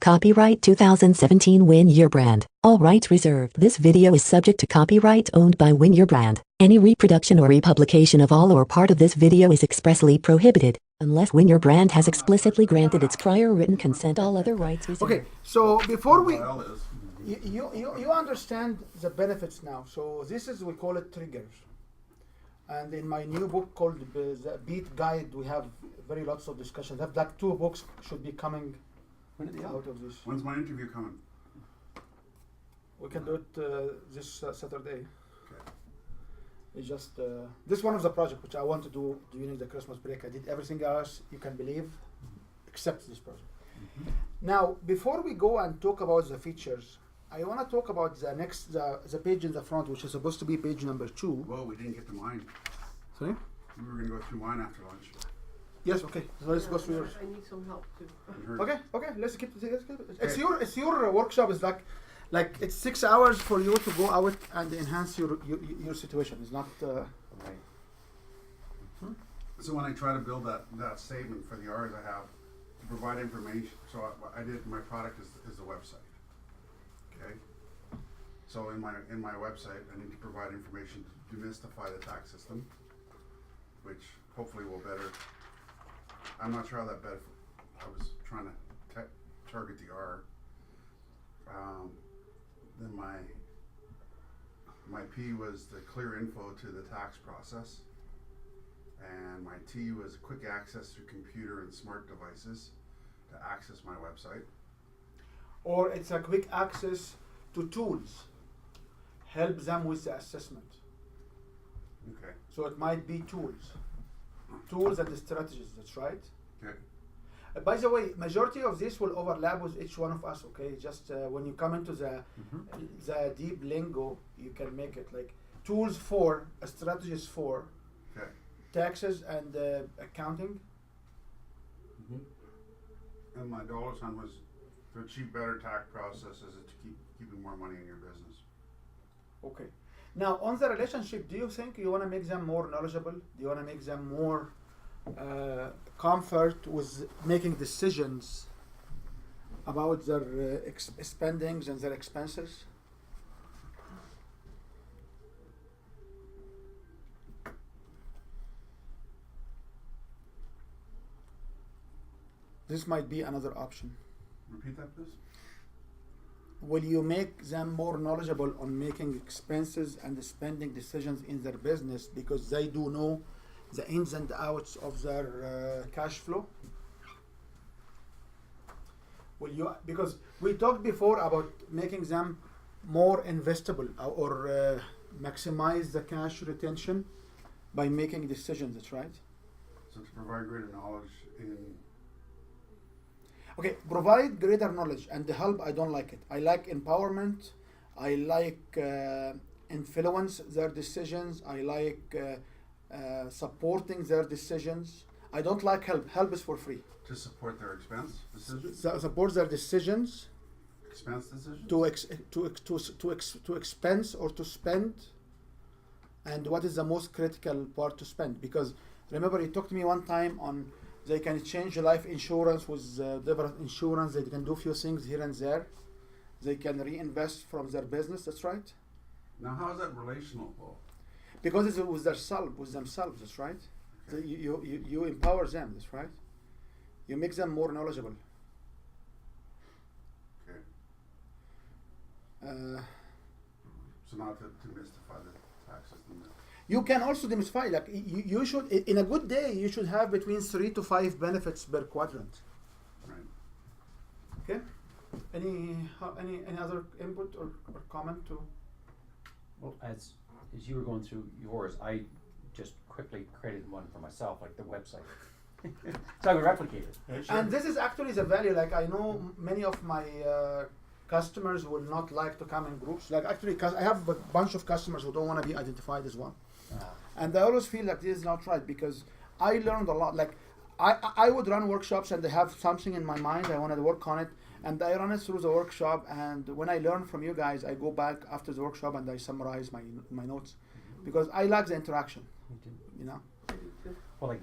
Copyright 2017 Win Your Brand. All rights reserved. This video is subject to copyright owned by Win Your Brand. Any reproduction or republication of all or part of this video is expressly prohibited. Unless Win Your Brand has explicitly granted its prior written consent, all other rights reserved. Okay, so before you understand the benefits now. So this is, we call it triggers. And in my new book called the Beat Guide, we have very lots of discussions. I have like 2 books should be coming out of this. When's my interview coming? We can do it this Saturday. Okay. It's just this one of the project which I want to do during the Christmas break. I did everything else you can believe, except this project. Mm-hmm. Now, before we go and talk about the features, I want to talk about the page in the front, which is supposed to be page number 2. Whoa, we didn't get to mine. Sorry? We were going to go through mine after lunch. Yes. Okay. So let's go through yours. I need some help too. Okay. Let's keep it. It's your workshop. It's like it's 6 hours for you to go out and enhance your situation. It's not. Right. So when I try to build that statement for the R's I have to provide information, so I did my product is the website. Okay. So in my website, I need to provide information to demystify the tax system, which hopefully will better. I'm not sure how that better. I was trying to target the R. Then my P was the clear info to the tax process, and my T was quick access to computer and smart devices to access my website. Or it's a quick access to tools. Help them with the assessment. Okay. So it might be tools and the strategies. That's right. Okay. By the way, majority of this will overlap with each one of us. Okay, just when you come into the deep lingo, you can make it like tools for, strategies for, Okay. taxes and accounting. And my dollar sign was to achieve better tax processes and to keeping more money in your business. Okay. Now on the relationship, do you think you want to make them more knowledgeable? Do you want to make them more comfort with making decisions about their spendings and their expenses? This might be another option. Repeat that, please. Will you make them more knowledgeable on making expenses and spending decisions in their business because they do know the ins and outs of their cash flow? Will you, because we talked before about making them more investable or maximize the cash retention by making decisions, that's right? So to provide greater knowledge in. Okay, provide greater knowledge and the help. I don't like it. I like empowerment. I like influence their decisions. I like supporting their decisions. I don't like help. Help is for free. To support their expense decisions? Support their decisions. Expense decisions? To expense or to spend. And what is the most critical part to spend? Because remember, you talked to me one time on they can change life insurance with different insurance. They can do a few things here and there. They can reinvest from their business. That's right. Now, how is that relational, Paul? Because it's with themselves. That's right. Okay. So you empower them. That's right. You make them more knowledgeable. Okay. So not to mystify the tax system. You can also demystify. Like you should, in a good day, you should have between 3 to 5 benefits per quadrant. Right. Okay. Any other input or comment to? Well, as you were going through yours, I just quickly created one for myself, like the website. So I would replicate it. Yeah, sure. And this is actually the value. Like I know many of my customers will not like to come in groups. Like actually, I have a bunch of customers who don't want to be identified as one. And I always feel like this is not right because I learned a lot. Like I would run workshops and they have something in my mind, I wanted to work on it, and I run it through the workshop, and when I learn from you guys, I go back after the workshop and I summarize my notes because I like the interaction, you know. Well, like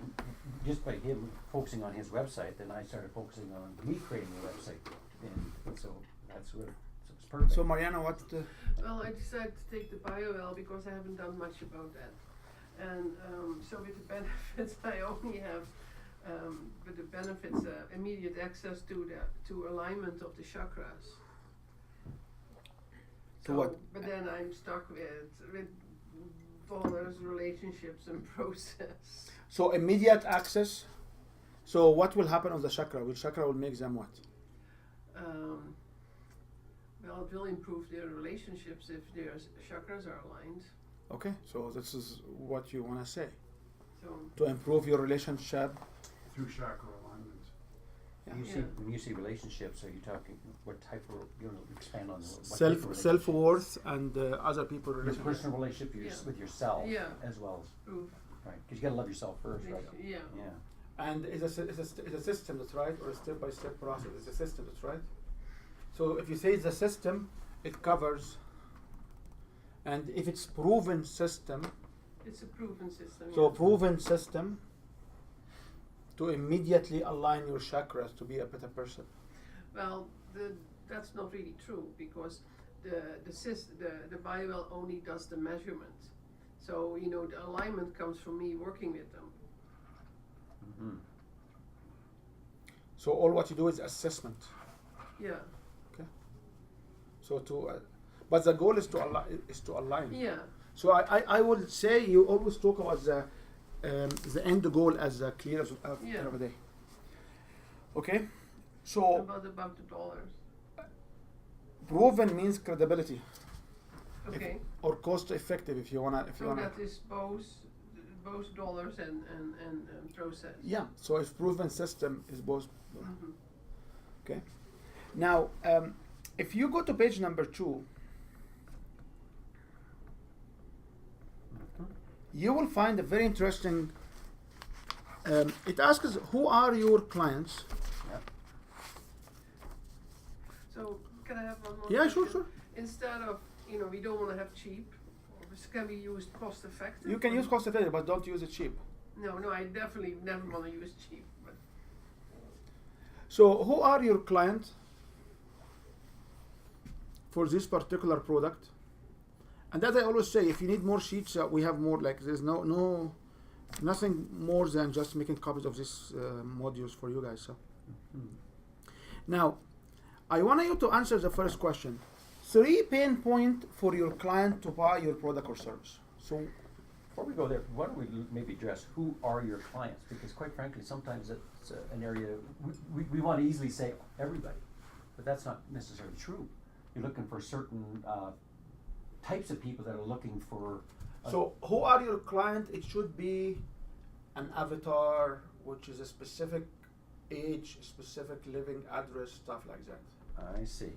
just by him focusing on his website, then I started focusing on me creating a website And so that's what, so it's perfect. So Mariana, what? Well, I decided to take the BioWell because I haven't done much about that. And so with the benefits, I only have, with the benefits, immediate access to alignment of the chakras. So what? But then I'm stuck with dollars, relationships, and process. So immediate access. So what will happen on the chakra? Which chakra will make them what? Well, it will improve their relationships if their chakras are aligned. Okay, so this is what you want to say. So To improve your relationship. Through chakra alignment. Yeah. You see, Yeah. when you say relationships, are you talking, what type of, you want to expand on what type of relationship? Self worth and other people Your relationship. personal relationship Yeah. with yourself Yeah. as well as, proof. right, because you gotta love yourself first, right? Yeah. Yeah. And it's a system, that's right, or a step-by-step process. It's a system, that's right. So if you say it's a system, it covers. And if it's proven system, It's a proven system. so yeah. proven system to immediately align your chakras to be a better person. Well, that's not really true because the BioWell only does the measurement. So the alignment comes from me working with them. Mm-hmm. So all what you do is assessment. Yeah. So but the goal is to align. Yeah. So I would say you always talk about the end goal as clear as Yeah. every day. Okay, so About the dollars. proven means credibility Okay. or cost effective if you wanna. So that is both dollars and process. Yeah. So if proven system is both. Mhm. Okay. Now, if you go to page number 2, you will find a very interesting. It asks who are your clients. Yep. So can I have one more? Yeah, sure, question? sure. Instead of we don't want to have cheap. Can we use cost effective? You can use cost effective, but don't use it cheap. No, I definitely never want to use cheap. But So who are your clients for this particular product? And as I always say, if you need more sheets, we have more. Like there's nothing more than just making copies of these modules for you guys. So now, I want you to answer the first question. 3 pain points for your client to buy your product or service. So Before we go there, why don't we maybe address who are your clients? Because quite frankly, sometimes it's an area, we want to easily say everybody, but that's not necessarily true. You're looking for certain types of people that are looking for. So who are your client? It should be an avatar, which is a specific age, specific living address, stuff like that. I see.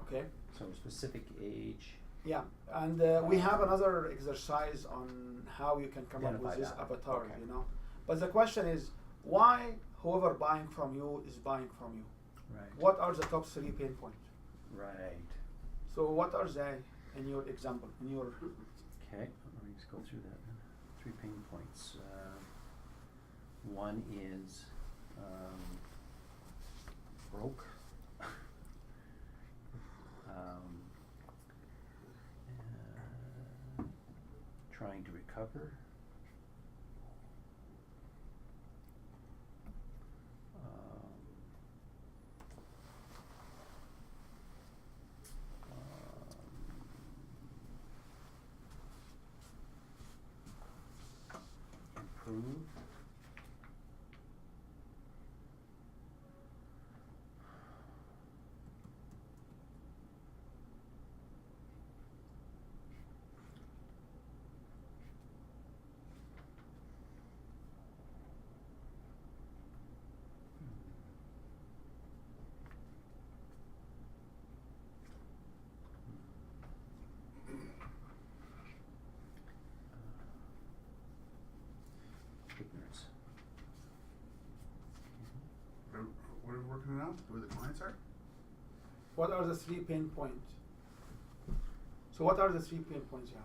Okay. So specific age. Yeah, and we have another exercise on how you can come up with Identify this that. avatar. Okay. But the question is, why whoever buying from you is buying from you? Right. What are the top 3 pain points? Right. So what are they in your example? In your Okay, let me just go through that. 3 pain points. One is broke. Trying to recover. Improve. Ignorance. What are we working on now? Who the clients are? what are the 3 pain points? So what are the 3 pain points you have?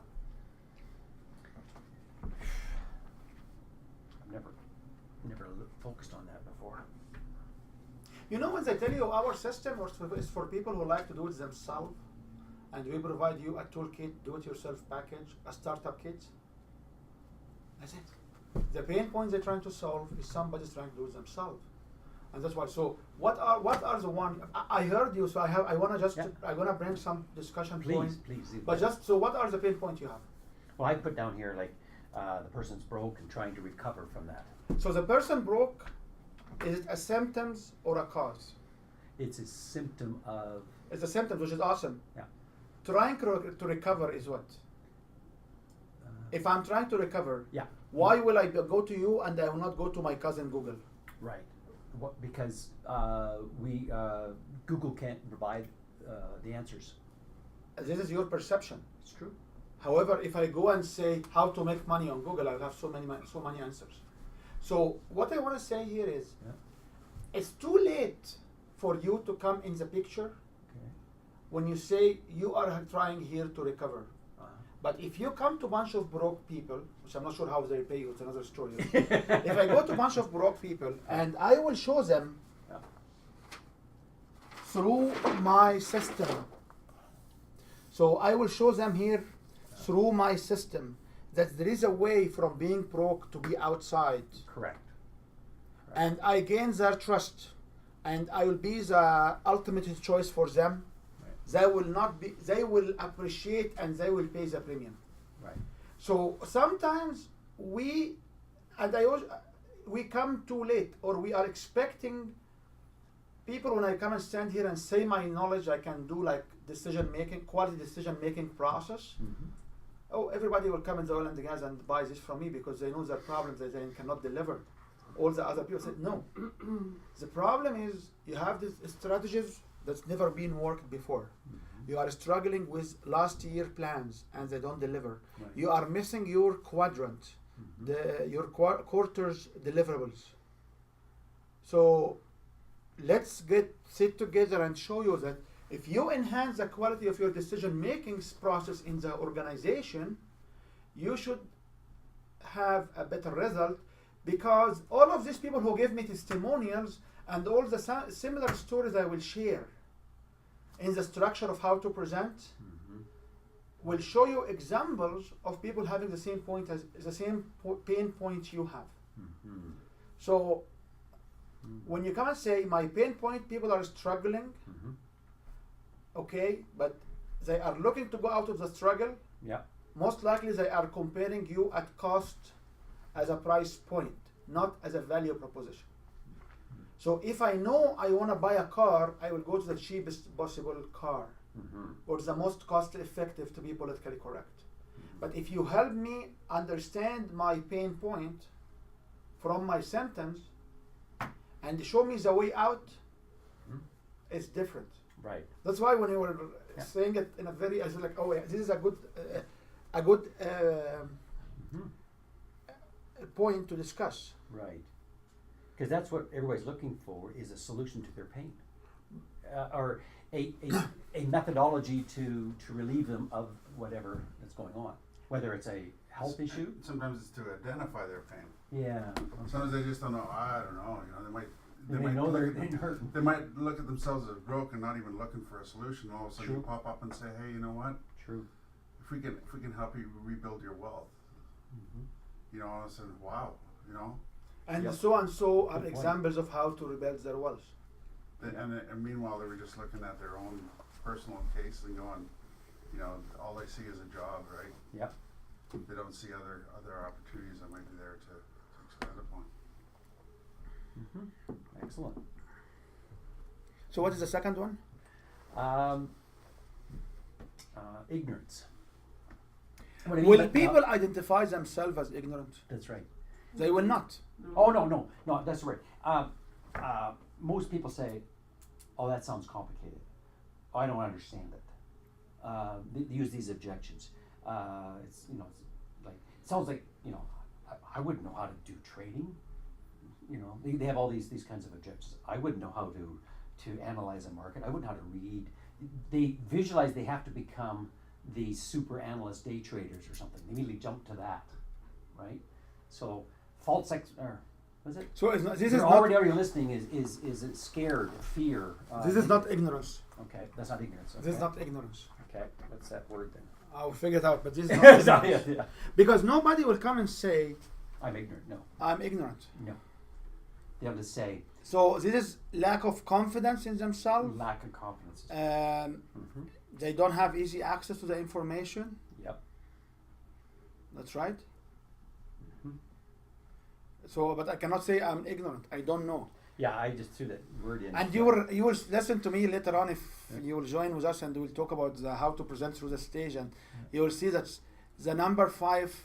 I've never focused on that before. You know, when they tell you our system is for people who like to do it themselves, and we provide you a toolkit, do-it-yourself package, a startup kit. That's it. The pain point they're trying to solve is somebody's trying to do it themselves, and that's why. So what are the one? I heard you, so I want to just Yeah. I'm gonna bring some discussion points. Please. But just so, what are the pain points you have? Well, I put down here like the person's broke and trying to recover from that. So the person broke. Is it a symptoms or a cause? It's a symptom of It's a symptom, which is awesome. yeah. Trying to recover is what? If I'm trying to recover, Yeah. why will I go to you and I will not go to my cousin Google? Right. What, because Google can't provide the answers. This is your perception. It's true. However, if I go and say how to make money on Google, I'll have so many answers. So what I want to say here is, Yeah. it's too late for you to come in the picture Okay. when you say you are trying here to recover. Uh-huh. But if you come to a bunch of broke people, which I'm not sure how they pay you, it's another story. If I go to a bunch of broke people and I will show them Yeah. through my system, so I will show them here through my system that there is a way from being broke to be outside, Correct. and I gain their trust, and I will be the ultimate choice for them. Right. They will appreciate and they will pay the premium. Right. So sometimes we come too late, or we are expecting people, when I come and stand here and say my knowledge, I can do like quality decision making process. Mm-hmm. Oh, everybody will come in the oil and gas and buy this from me because they know their problems that they cannot deliver. All the other people said no. The problem is you have these strategies that's never been worked before. You are struggling with last year plans and they don't deliver. Right. You are missing your quadrant, your quarter's deliverables. So let's sit together and show you that if you enhance the quality of your decision-making process in the organization, you should have a better result, because all of these people who give me testimonials and all the similar stories I will share in the structure of how to present will show you examples of people having the same pain point you have. Mm-hmm. So when you come and say my pain point, people are struggling, Mm-hmm. okay, but they are looking to go out of the struggle. Yeah. Most likely they are comparing you at cost as a price point, not as a value proposition. So if I know I want to buy a car, I will go to the cheapest possible car, Mm-hmm. or the most cost effective, to be politically correct. But if you help me understand my pain point from my symptoms and show me the way out, it's different. Right. That's why when you were Yeah. saying it in a very, I was like, oh, yeah, this is a good point to discuss. Right. Because that's what everybody's looking for, is a solution to their pain, or a methodology to relieve them of whatever is going on, whether it's a health issue. Sometimes it's to identify their pain. Yeah. Sometimes they just don't know. I don't know. You know, they might. They know they're look at hurting. They might look at themselves as broke and not even looking for a solution. All of a sudden, you True. pop up and say, "Hey, you know what? True. If we can help you rebuild your wealth, Mm-hmm. you know, all of a sudden, wow, you know." And Yep. so are Good point. examples of how to rebuild their wealth. And meanwhile, they were just looking at their own personal case and going, you know, all they see is a job, right? Yep. They don't see other opportunities that might be there to expand upon. Mm-hmm. Excellent. So what is the second one? Ignorance. What I mean Will by- people identify themselves as ignorant? That's right. They will not. Oh no, that's right. Most people say, "Oh, that sounds complicated. Oh, I don't understand it." They use these objections. It's like it sounds like I wouldn't know how to do trading. They have all these kinds of objections. I wouldn't know how to analyze a market. I wouldn't know how to read. They visualize they have to become these super analyst day traders or something. They immediately jump to that, right? So Was it? So it's not, this is They're not already listening is it scared, fear. this is not ignorance. Okay, that's not ignorance. Okay. This is not ignorance. Okay, what's that word then? I'll figure it out, but this is not Yeah, ignorance. yeah. Because nobody will come and say I'm ignorant. No, I'm ignorant. no. Be able to say So this is lack of confidence in themselves. lack of confidence. Um, they don't have easy access to the information. Yep. That's right. So, but I cannot say I'm ignorant. I don't know. Yeah, I just threw that word in. And you will listen to me later on if you will join with us, and we'll talk about how to present through the stage, and you will see that the number 5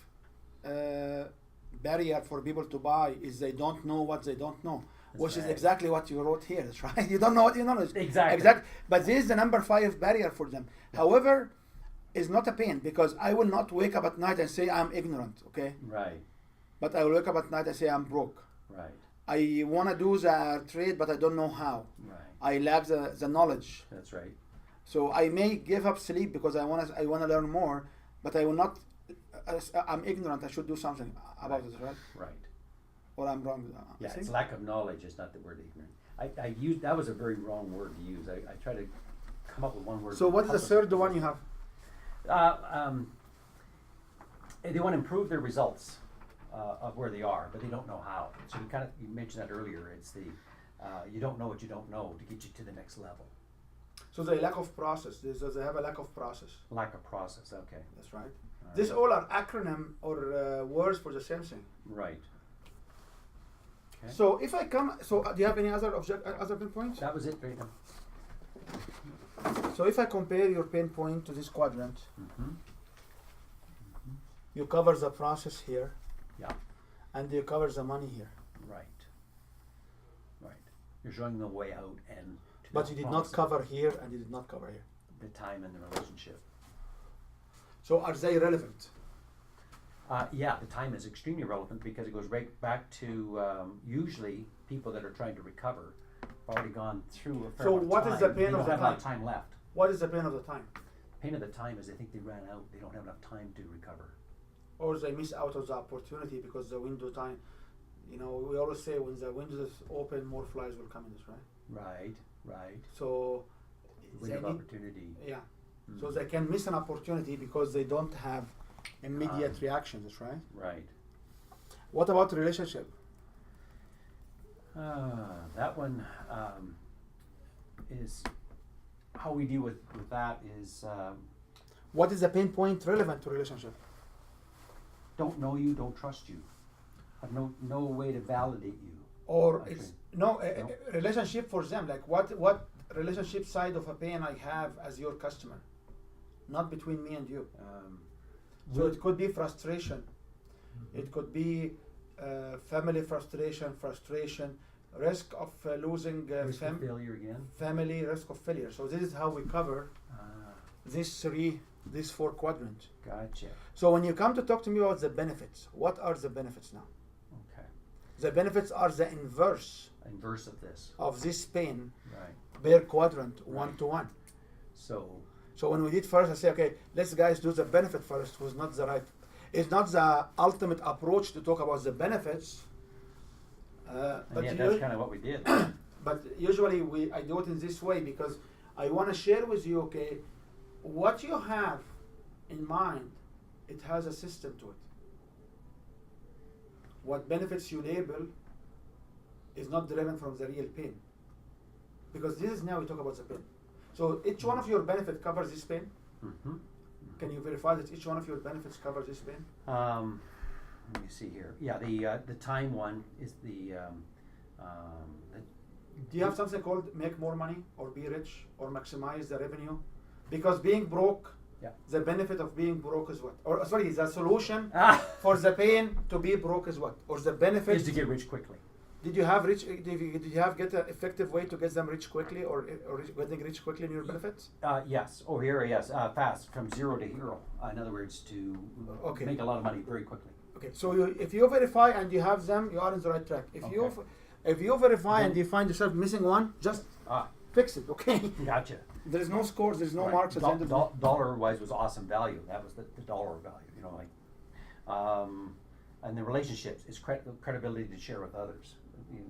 barrier for people to buy is they don't know what they don't know, which is right. exactly what you wrote here. That's right. You don't know what you know. Exactly. But this is the number 5 barrier for them. However, it's not a pain because I will not wake up at night and say I'm ignorant. Okay. Right. But I will wake up at night and say I'm broke. Right. I want to do the trade, but I don't know how. Right. I lack the knowledge. That's right. So I may give up sleep because I want to learn more, but I will not. I'm ignorant. I should do something about it, right? Right. Or I'm wrong. Yeah, See? it's lack of knowledge. It's not the word ignorant. I used that was a very wrong word to use. I try to come up with one word. So what's the third one you have? They want to improve their results of where they are, but they don't know how. So you mentioned that earlier. It's the you don't know what you don't know to get you to the next level. So the lack of process. They have a lack of process. Lack of process. Okay. That's right. All These right. all are acronym or words for the same thing. Right. Okay. So if I come, do you have any other other pinpoints? That was it right now. So if I compare your pain point to this quadrant, you cover the process here, Yeah. and you cover the money here. Right. Right. You're showing the way out and. To But the you did process. not cover here, and you did not cover here. The time and the relationship. So are they relevant? Yeah, the time is extremely relevant because it goes right back to usually people that are trying to recover have already gone through a fair So amount of what time. is the pain They of don't the have a lot of time? time left. What is the pain of the time? Pain of the time is they think they ran out. They don't have enough time to recover. Or they miss out of the opportunity because the window time, we always say when the window is open, more flies will come in this, right? Right. Right. So, Window they of need- opportunity. yeah. So they can miss an opportunity because they don't have immediate reactions, that's right? Right. What about relationship? That one is how we deal with that is What is the pain point relevant to relationship? don't know you, don't trust you. Have no way to validate you. Or Okay. it's No. relationship for them, like what relationship side of a pain I have as your customer, not between me and you. So it could be frustration, it could be family frustration, risk of losing risk of failure again. family, risk of failure. So this is how we cover these 4 quadrants. Gotcha. So when you come to talk to me about the benefits, what are the benefits now? Okay. The benefits are the inverse Inverse of this. of this pain Right. per quadrant, Right. 1 to 1. So So when we did first, I say, okay, let's guys do the benefit first. Was not the right. It's not the ultimate approach to talk about the benefits. and yeah, that's kind of what we did. But usually I do it in this way because I want to share with you, okay, what you have in mind, it has a system to it. What benefits you label is not driven from the real pain. Because this is now we talk about the pain. So each one of your benefits covers this pain. Mm-hmm. Can you verify that each one of your benefits covers this pain? Let me see here. Yeah, the time one is the Do you have something called make more money or be rich or maximize the revenue? Because being broke, Yeah. the benefit of being broke is what? Or sorry, the solution Ah! for the pain to be broke is what? Or the benefit? is to get rich quickly. Did you have get an effective way to get them rich quickly or getting rich quickly in your benefits? Yes. Oh, here, yes. Fast from 0 to hero. In other words, to Okay. make a lot of money very quickly. Okay, so if you verify and you have them, you are on the right track. If you verify and you find yourself missing one, just Ah, fix it, okay? gotcha. There is no scores, there is no Right. marks at the end of the Dollar wise was awesome value. That was the dollar value. And the relationships is credibility to share with others,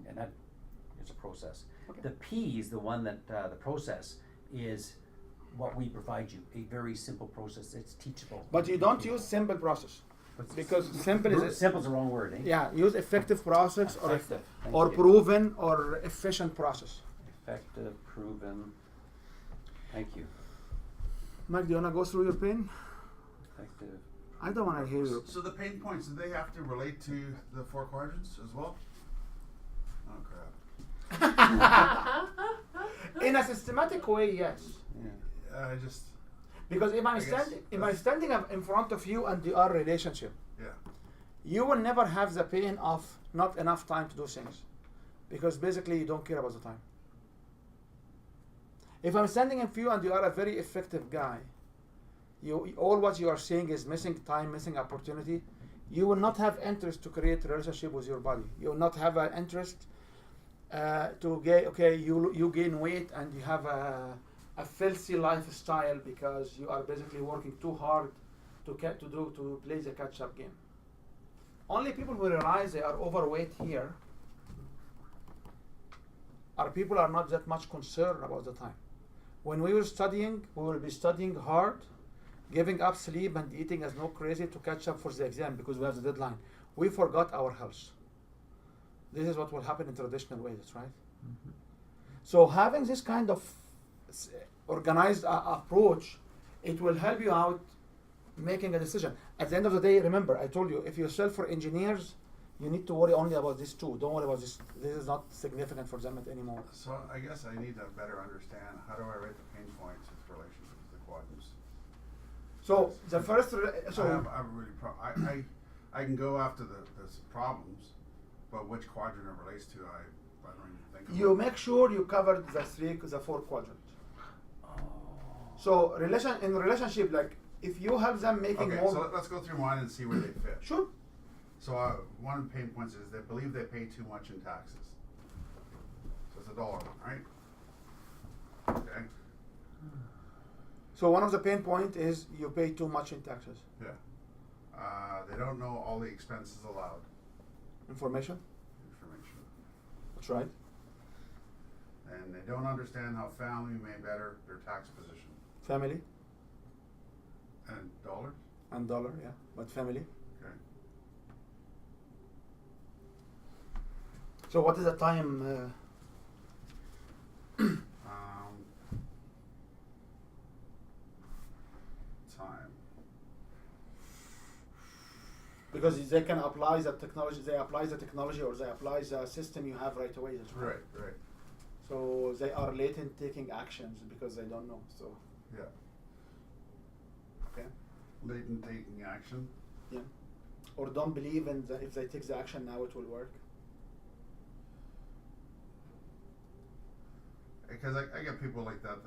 and that is a process. Okay. The P is the one that, the process is what we provide you, a very simple process, it's teachable. But you don't use simple process. Because simple is Simple's the wrong word, eh? yeah, use effective process Effective, thank or you. proven or efficient process. Effective, proven, thank you. Mike, do you wanna go through your pain? Effective. I don't wanna hear you. So the pain points, do they have to relate to the 4 quadrants as well? Oh crap. In a systematic way, yes. Yeah. I just, Because if I'm I guess standing in front of you and your relationship, yeah. you will never have the pain of not enough time to do things. Because basically you don't care about the time. If I'm standing in front of you and you are a very effective guy, all what you are saying is missing time, missing opportunity, you will not have interest to create a relationship with your body. You will not have an interest to get, okay, you gain weight and you have a filthy lifestyle because you are basically working too hard to play the catch-up game. Only people who realize they are overweight here are people are not that much concerned about the time. When we were studying, we will be studying hard, giving up sleep and eating as no crazy to catch up for the exam because we have the deadline. We forgot our health. This is what will happen in traditional ways, right? Mm-hmm. So having this kind of organized approach, it will help you out making a decision. At the end of the day, remember, I told you, if you sell for engineers, you need to worry only about these two. Don't worry about this. This is not significant for them anymore. So I guess I need to better understand, how do I rate the pain points with relationship to the quadrants? So the first, I can go after the problems, but which quadrant it relates to, I don't even think about. you make sure you covered the 4 quadrants. So in relationship, like if you have them making Okay, more. so let's go through mine and see where they fit. Sure. So one of the pain points is they believe they pay too much in taxes. So it's $1 one, right? Okay. So one of the pain point is you pay too much in taxes. Yeah. They don't know all the expenses allowed. Information. That's right. And they don't understand how family may better their tax position. Family And dollars? and dollar, yeah, but family. Okay. So what is the time? Time. Because they can apply the technology, or they apply the system you have right away. That's Right, right. So they are late in taking actions because they don't know. So Yeah. okay, Late in taking action. yeah, or don't believe in if they take the action now it will work. Because I get people like that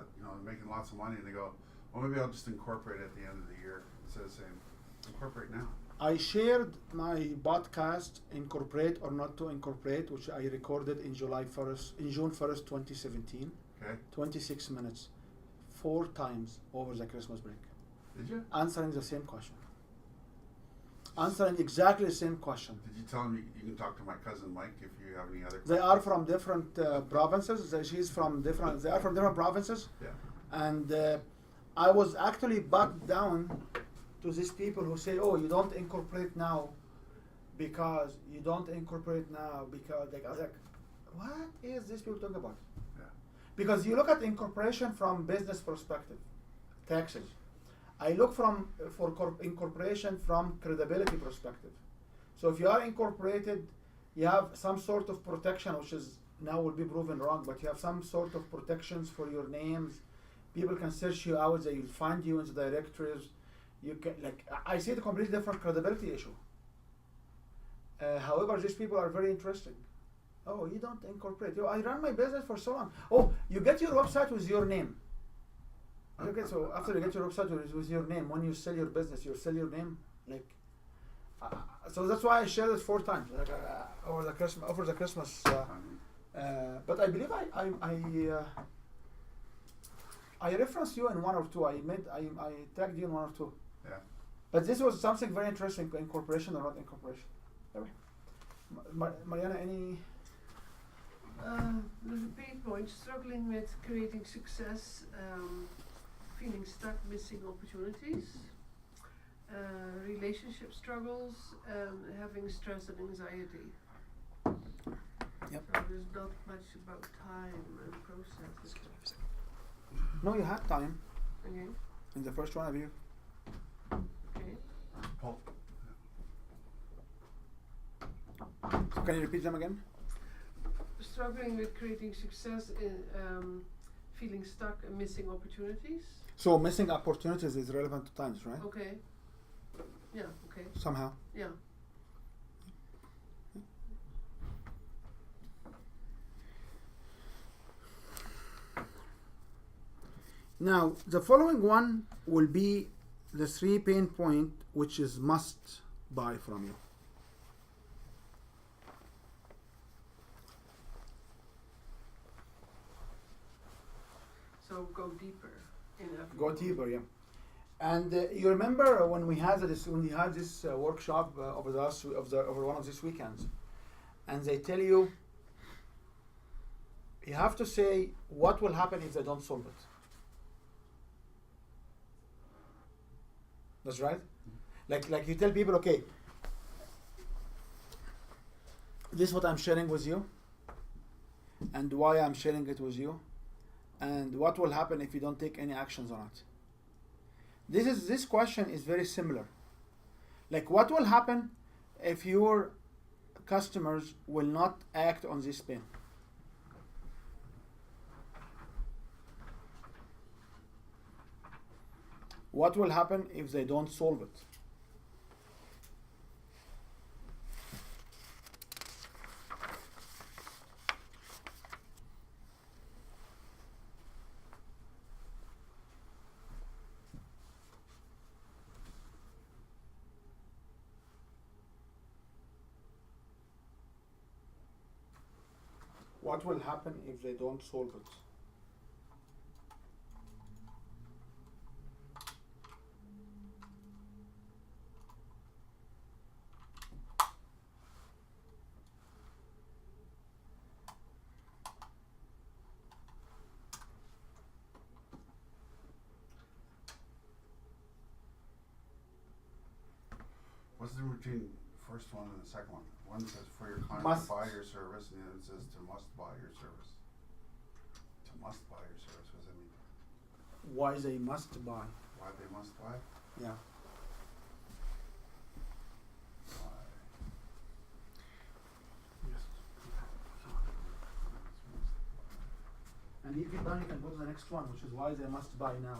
making lots of money and they go, well, maybe I'll just incorporate at the end of the year instead of saying incorporate now. I shared my podcast, Incorporate or Not to Incorporate, which I recorded in June 1st, 2017. Okay. 26 minutes, 4 times over the Christmas break, Did you? answering the same question. Answering exactly the same question. Did you tell him you can talk to my cousin Mike if you have any other? They are from different provinces. They are from different provinces. Yeah. And I was actually backed down to these people who say, "Oh, you don't incorporate now because like I was like, what is this people talking about?" Yeah. Because you look at incorporation from business perspective, taxes. I look for incorporation from credibility perspective. So if you are incorporated, you have some sort of protection, which is now will be proven wrong, but you have some sort of protections for your names. People can search you out, they will find you in the directories. You can, I see the completely different credibility issue. However, these people are very interesting. Oh, you don't incorporate. I run my business for so long. Oh, you get your website with your name. Okay, so after you get your website with your name, when you sell your business, you sell your name. So that's why I shared it 4 times over the Christmas. But I believe I referenced you in 1 or 2. I tagged you in 1 or 2. Yeah. But this was something very interesting, incorporation or not incorporation. Mariana, any? The pain point, struggling with creating success, feeling stuck, missing opportunities, relationship struggles, having stress and anxiety. Yep. So there's not much about time and processes. No, you had time Okay, in the first one of you. okay. Paul, So can you repeat them again? Struggling with creating success in feeling stuck and missing opportunities. So missing opportunities is relevant to times, right? Okay. Yeah, okay. Somehow. Yeah. Now, the following one will be the 3 pain point, which is must buy from you. So go deeper in every Go one. deeper, yeah. And you remember when we had this workshop over over one of these weekends, and they tell you you have to say what will happen if they don't solve it. That's right. Like you tell people, okay, this is what I'm sharing with you, and why I'm sharing it with you, and what will happen if you don't take any actions on it. This question is very similar. Like, what will happen if your customers will not act on this pain? What will happen if they don't solve it? What will happen if they don't solve it? what's the difference between the first one and the second one? One says for your client Must. to buy your service, and the other says to must buy your service. To must buy your service, what does that mean? Why they must buy? Why they must buy? Yeah. Why? And if you're done, you can go to the next one, which is why they must buy now.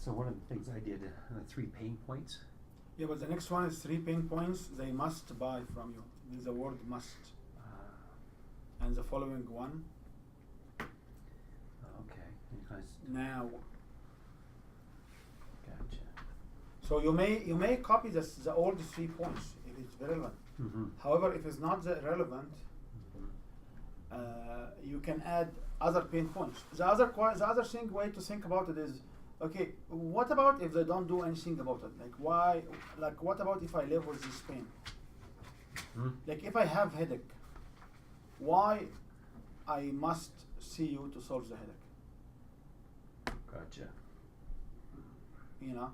So one of the things I did, 3 pain points. Yeah, but the next one is 3 pain points they must buy from you. There's a word must. And the following one, Okay, you guys, now. gotcha. So you may copy the old 3 points if it's relevant. Mm-hmm. However, if it's not relevant, you can add other pain points. The other thing way to think about it is, okay, what about if they don't do anything about it? Like why? Like what about if I live with this pain? Hmm. Like if I have headache, why I must see you to solve the headache? Gotcha. You know.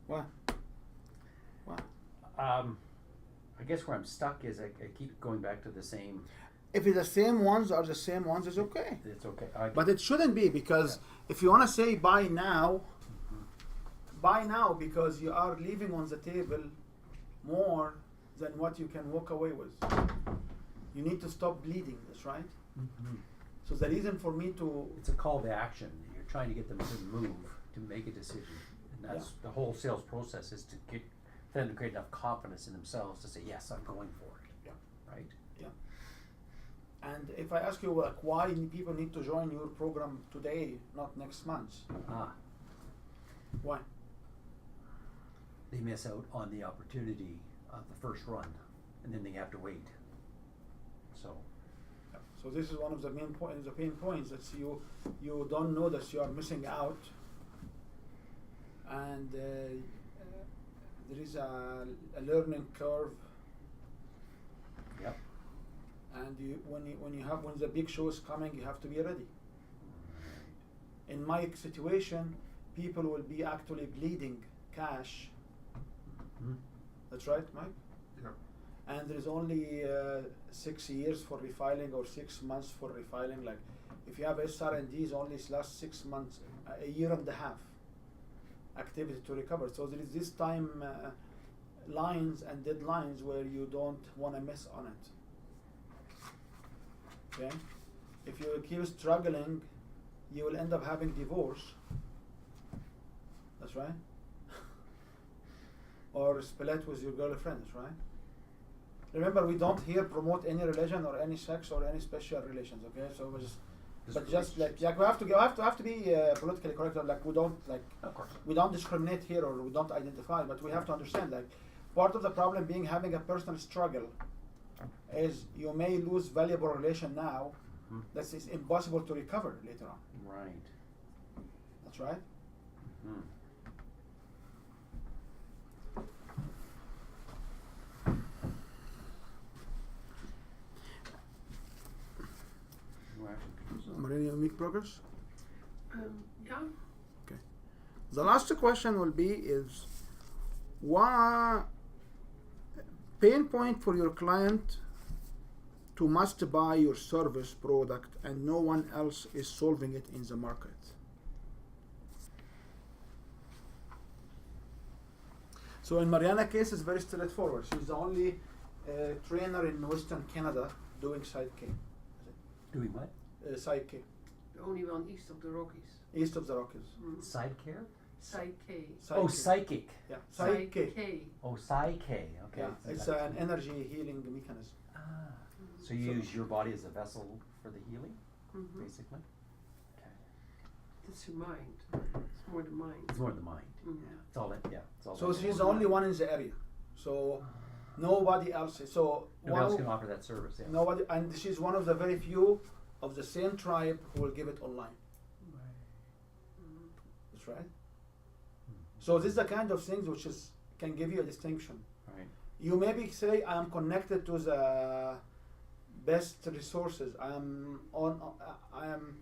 What? I guess where I'm stuck is I keep going back to the same. If it's the same ones or the same ones, it's okay. It's okay. But it shouldn't be, because if you want to say buy now, buy now because you are leaving on the table more than what you can walk away with. You need to stop bleeding, that's right? Mhm. So the reason for me to, It's a call to action. You're trying to get them to move, to make a decision. And that's the whole sales process, is to get them to create enough confidence in themselves to say, yes, I'm going for it. Yeah. Right? and if I ask you like why people need to join your program today, not next month, why? They miss out on the opportunity of the first run, and then they have to wait. So, So this is one of the main points. The pain points that you don't know that you are missing out, and there is a learning curve. yep. And when the big show is coming, you have to be ready. In my situation, people will be actually bleeding cash. Mhm. That's right, Mike. Yep. And there is only 6 years for refiling or 6 months for refiling. Like if you have SR&Ds, only last 6 months, a year and a half activity to recover. So there is this time lines and deadlines where you don't want to miss on it. Okay, if you keep struggling, you will end up having divorce. That's right. Or split with your girlfriend. That's right. Remember, we don't here promote any religion or any sex or any special relations. Okay, so we just like we have to be politically correct. Like we don't like Of course. we don't discriminate here or we don't identify, but we have to understand like part of the problem being having a personal struggle is you may lose valuable relation now Mhm. that is impossible to recover later on. Right. That's right. Mhm. No action controls. Marina, make progress. Yeah. The last question will be is why pain point for your client to must buy your service product and no one else is solving it in the market. So in Mariana case it's very straightforward. She's the only trainer in Western Canada doing side K. Doing what? Side K, The only one east of the Rockies. east of the Rockies. Side care? Side K. Side Oh, K. psychic. Yeah, side K. K. Oh, psyche. Okay. Yeah, it's an energy healing mechanism. Ah. So you use your body as a vessel for the healing, Mm-hmm. basically? Okay. It's your mind. It's more the mind. It's more the mind. Mhm. Yeah. It's all that, yeah. It's all So that. she's the only one in the area. So nobody else. So Nobody else can offer that service, yeah. nobody, and she's one of the very few of the same tribe who will give it online. Mhm. That's right. So this is the kind of things which is can give you a distinction. Right. You maybe say I am connected to the best resources. I am on. I am.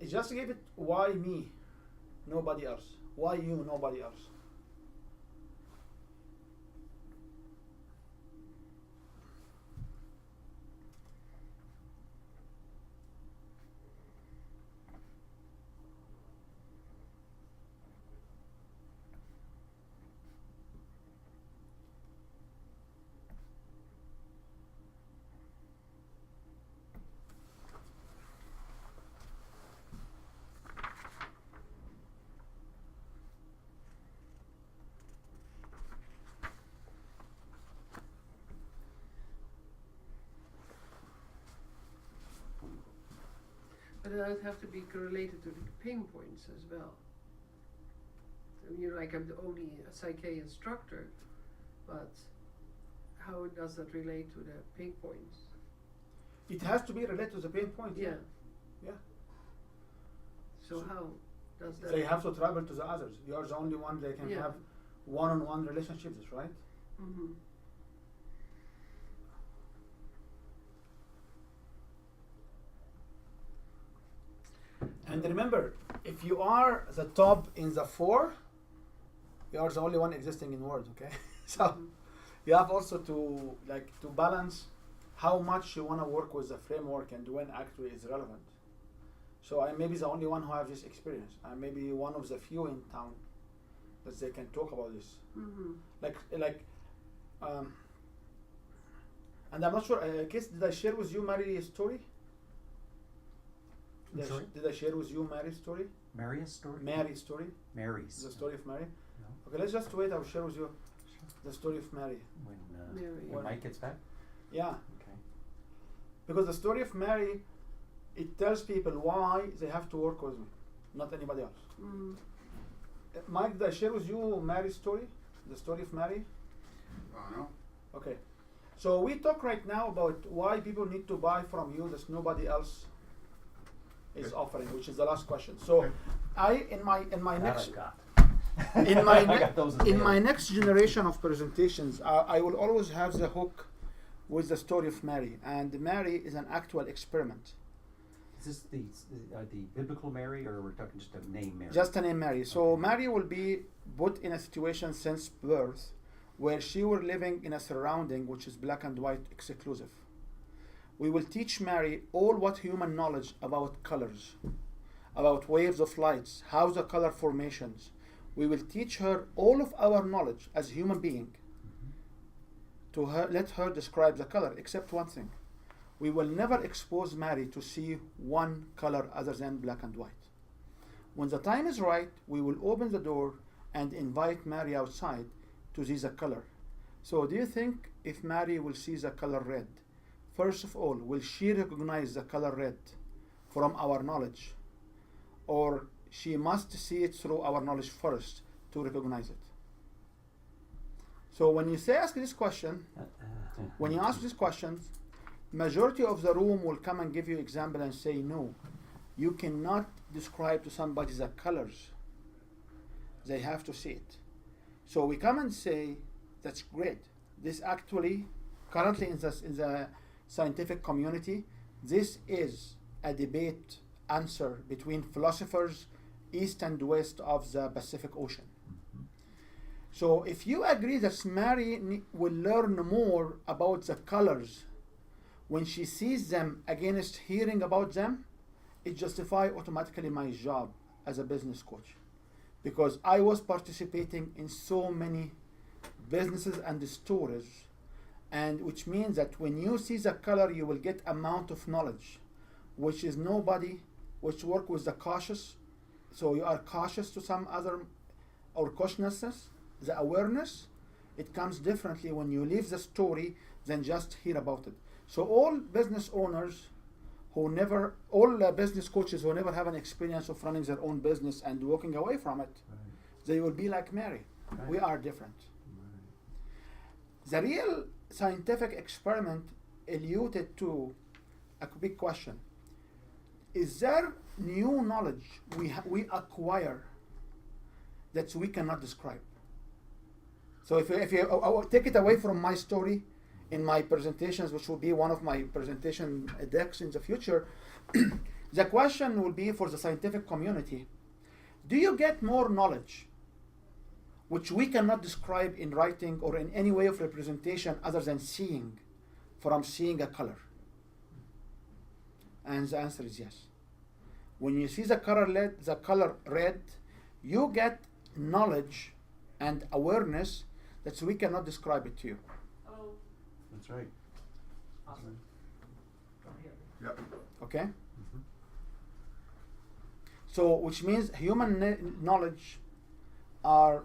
Just give it. Why me? Nobody else. Why you? Nobody else. But it does have to be correlated to the pinpoints as well. So, you know, like I'm only a Psyche instructor, but how does that relate to the pinpoints? It has to be related to the pain point. Yeah. Yeah. So how does that? They have to travel to the others. You are the only one they can Yeah. have one-on-one relationships, right? Mm-hmm. And remember, if you are the top in the four, you are the only one existing in world, okay? So Mm-hmm. you have also to balance how much you want to work with the framework and when actually is relevant. So I may be the only one who have this experience. I may be one of the few in town that they can talk about this. Mm-hmm. And I'm not sure, Kiss, did I share with you Mary's story? Sorry? Did I share with you Mary's story? Mary's story? Mary's story? Mary's. The story of Mary? No. Okay, let's just wait, I'll share with you the story of Mary. When Mary. Mike gets back? Yeah, Okay. because the story of Mary, it tells people why they have to work with me, not anybody else. Mm. Mike, did I share with you Mary's story? The story of Mary? No? Okay. So we talk right now about why people need to buy from you that nobody else is Okay. offering, which is the last question. So Okay. I in my That next I've got. in my I ne- got those as in well. my next generation of presentations, I will always have the hook with the story of Mary, and Mary is an actual experiment. Is this the biblical Mary, or we're talking just a name Mary? Just the name Mary. So Mary will be put in a situation since birth where she were living in a surrounding which is black and white exclusive. We will teach Mary all what human knowledge about colors, about waves of lights, how the color formations. We will teach her all of our knowledge as human being to her, let her describe the color, except one thing. We will never expose Mary to see one color other than black and white. When the time is right, we will open the door and invite Mary outside to see the color. So do you think if Mary will see the color red, first of all, will she recognize the color red from our knowledge? Or she must see it through our knowledge first to recognize it? So when you ask this question, when you ask these questions, majority of the room will come and give you example and say, no, you cannot describe to somebody the colors. They have to see it. So we come and say, that's great. This actually, currently in the scientific community, this is a debate answer between philosophers east and west of the Pacific Ocean. So if you agree that Mary will learn more about the colors when she sees them against hearing about them, it justifies automatically my job as a business coach. Because I was participating in so many businesses and stores, and which means that when you see the color, you will get amount of knowledge, which is nobody, which work with the cautious. So you are cautious to some other, or cautiousness, the awareness, it comes differently when you leave the story than just hear about it. So all business owners who never, all business coaches who never have an experience of running their own business and walking away from it, they will be like Mary. Right. We are different. The real scientific experiment alluded to a big question. Is there new knowledge we acquire that we cannot describe? So if you take it away from my story in my presentations, which will be one of my presentation decks in the future, the question will be for the scientific community, do you get more knowledge which we cannot describe in writing or in any way of representation other than seeing, from seeing a color? And the answer is yes. When you see the color red, you get knowledge and awareness that we cannot describe it to you. Oh, That's right. awesome. Yep. Okay? So, which means human knowledge are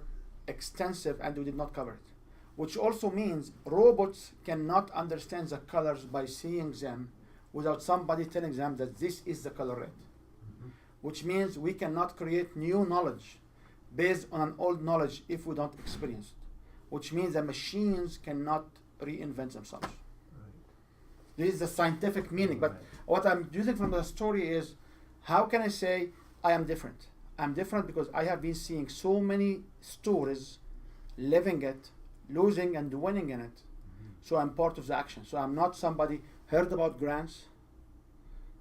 extensive and we did not cover it. Which also means robots cannot understand the colors by seeing them without somebody telling them that this is the color red. which means we cannot create new knowledge based on an old knowledge if we don't experience it, which means the machines cannot reinvent themselves. This is the scientific meaning. But Right. what I'm using from the story is, how can I say I am different? I'm different because I have been seeing so many stories, living it, losing and winning in it. So I'm part of the action. So I'm not somebody heard about grants.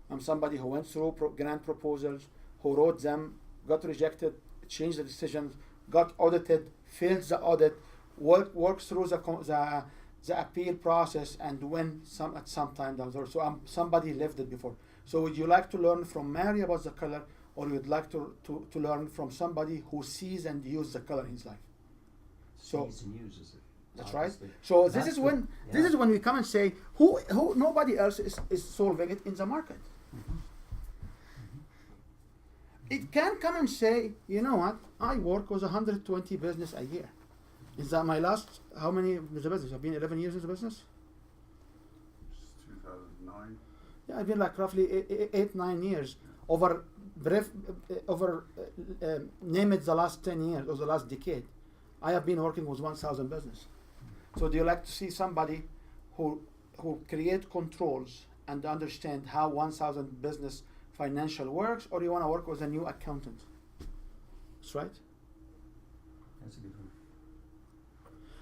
I'm somebody who went through grant proposals, who wrote them, got rejected, changed the decisions, got audited, failed the audit, worked through the appeal process, and win at some time down the road. So I'm somebody lived it before. So would you like to learn from Mary about the color, or you'd like to learn from somebody who sees and uses the color in his life? So Sees and uses it. that's right. obviously. So this That's is good. when this is when we come and say who nobody else is solving it in the market. It can come and say, you know what, I work with 120 business a year. Is that my last, how many is the business? I've been 11 years in the business? It's 2009. Yeah, I've been like roughly 8-9 years. Over, name it the last 10 years or the last decade. I have been working with 1,000 business. So do you like to see somebody who create controls and understand how 1,000 business financial works, or you want to work with a new accountant? That's right. That's a good one.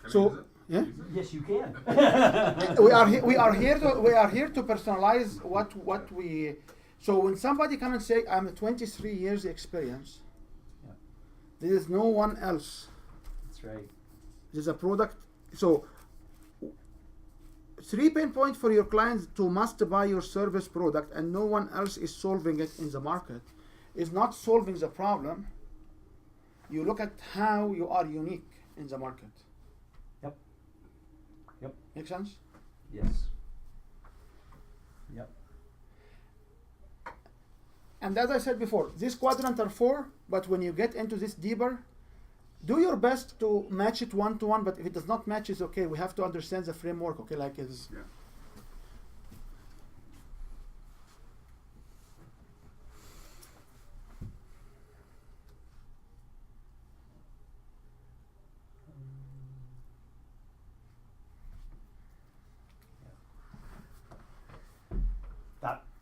Can I So, use it? yeah. Use it? Yes, you can. we are here to personalize what we. So when somebody come and say, I'm 23 years experience, Yeah. there is no one else. That's right. There's a product. So 3 pain points for your clients to must buy your service product, and no one else is solving it in the market, is not solving the problem. You look at how you are unique in the market. Yep. Yep. Make sense? Yes. Yep. And as I said before, this quadrant are 4, but when you get into this deeper, do your best to match it one to one, but if it does not match, it's okay. We have to understand the framework, okay? Like it's Yeah.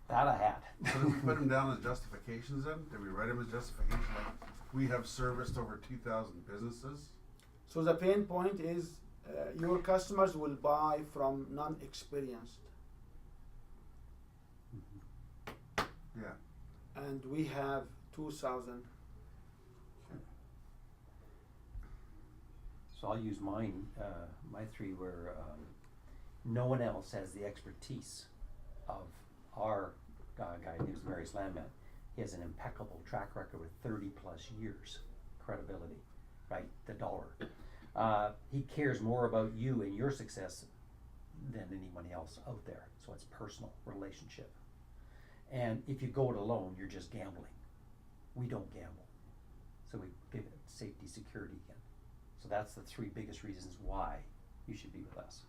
That I had. So did we put them down as justifications then? Did we write them as justifications? Like, we have serviced over 2,000 businesses. so the pain point is your customers will buy from non-experienced, Yeah. and we have 2,000. So I'll use mine, my 3 where no one else has the expertise of our guy, who's Marius Landman. He has an impeccable track record with 30 plus years credibility, right? The dollar. He cares more about you and your success than anyone else out there. So it's personal relationship. And if you go it alone, you're just gambling. We don't gamble. So we give it safety, security again. So that's the 3 biggest reasons why you should be with us.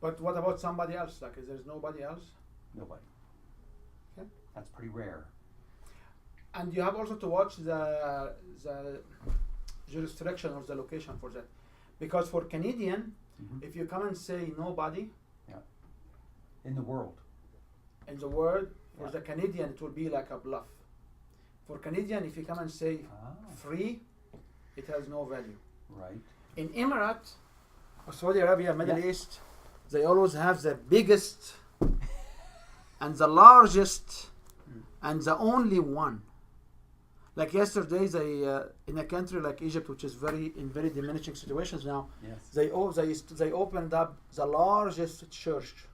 But what about somebody else? Like, is there nobody else? Nobody. Okay. That's pretty rare. And you have also to watch the jurisdiction or the location for that, because for Canadian, if you come and say nobody In the world. in the world, for Yeah. the Canadian it will be like a bluff. For Canadian, if you come and say free, it has no value. Right. In Emirates, or Saudi Arabia, Middle Yeah. East, they always have the biggest and the largest and the only one. Like yesterday, they in a country like Egypt, which is in very diminishing situations now, Yes. they opened up the largest church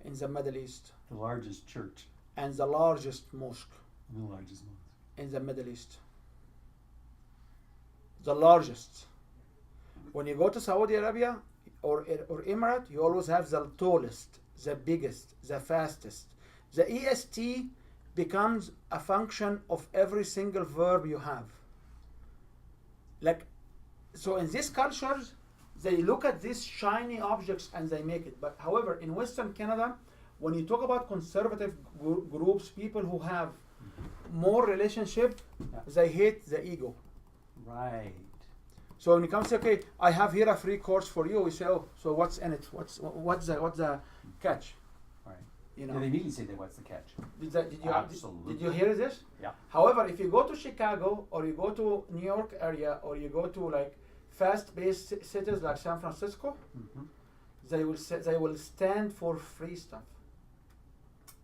in the Middle East The largest church. and the largest mosque The largest one. in the Middle East. The largest. When you go to Saudi Arabia or Emirate, you always have the tallest, the biggest, the fastest. The EST becomes a function of every single verb you have. Like, so in these cultures, they look at these shiny objects and they make it. But however, in Western Canada, When you talk about conservative groups, people who have more relationship, Yeah. they hate the ego. Right. So when it comes to, okay, I have here a free course for you, we say, oh, so what's in it? What's the catch? Right. You Yeah, know, they immediately say that what's the catch? did you hear this? Yeah. However, if you go to Chicago or you go to New York area or you go to like fast-paced cities like San Francisco, Mm-hmm. they will stand for free stuff.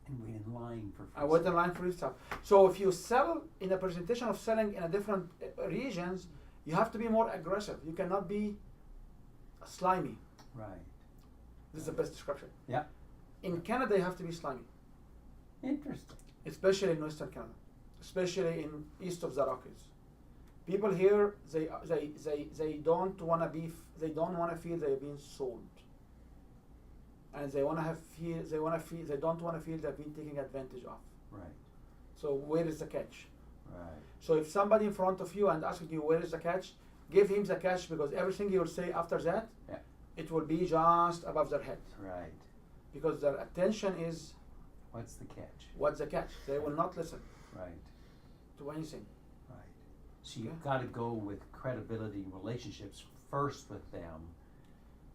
And wait in line for free I wait stuff. in line for free stuff. So if you sell in a presentation of selling in a different regions, you have to be more aggressive. You cannot be slimy. Right. This is the best description. Yeah. In Canada, you have to be slimy, Interesting. especially in Western Canada, especially in east of the Rockies. People here, they don't want to be, they don't want to feel they're being sold, and they want to they don't want to feel they're being taken advantage of. Right. So where is the catch? Right. So if somebody in front of you and asking you where is the catch, give him the catch, because everything he will say after that, Yeah. it will be just above their head, Right. because their attention is What's the catch? what's the catch. They will not listen Right. to anything. Right. So you've Okay. got to go with credibility relationships first with them,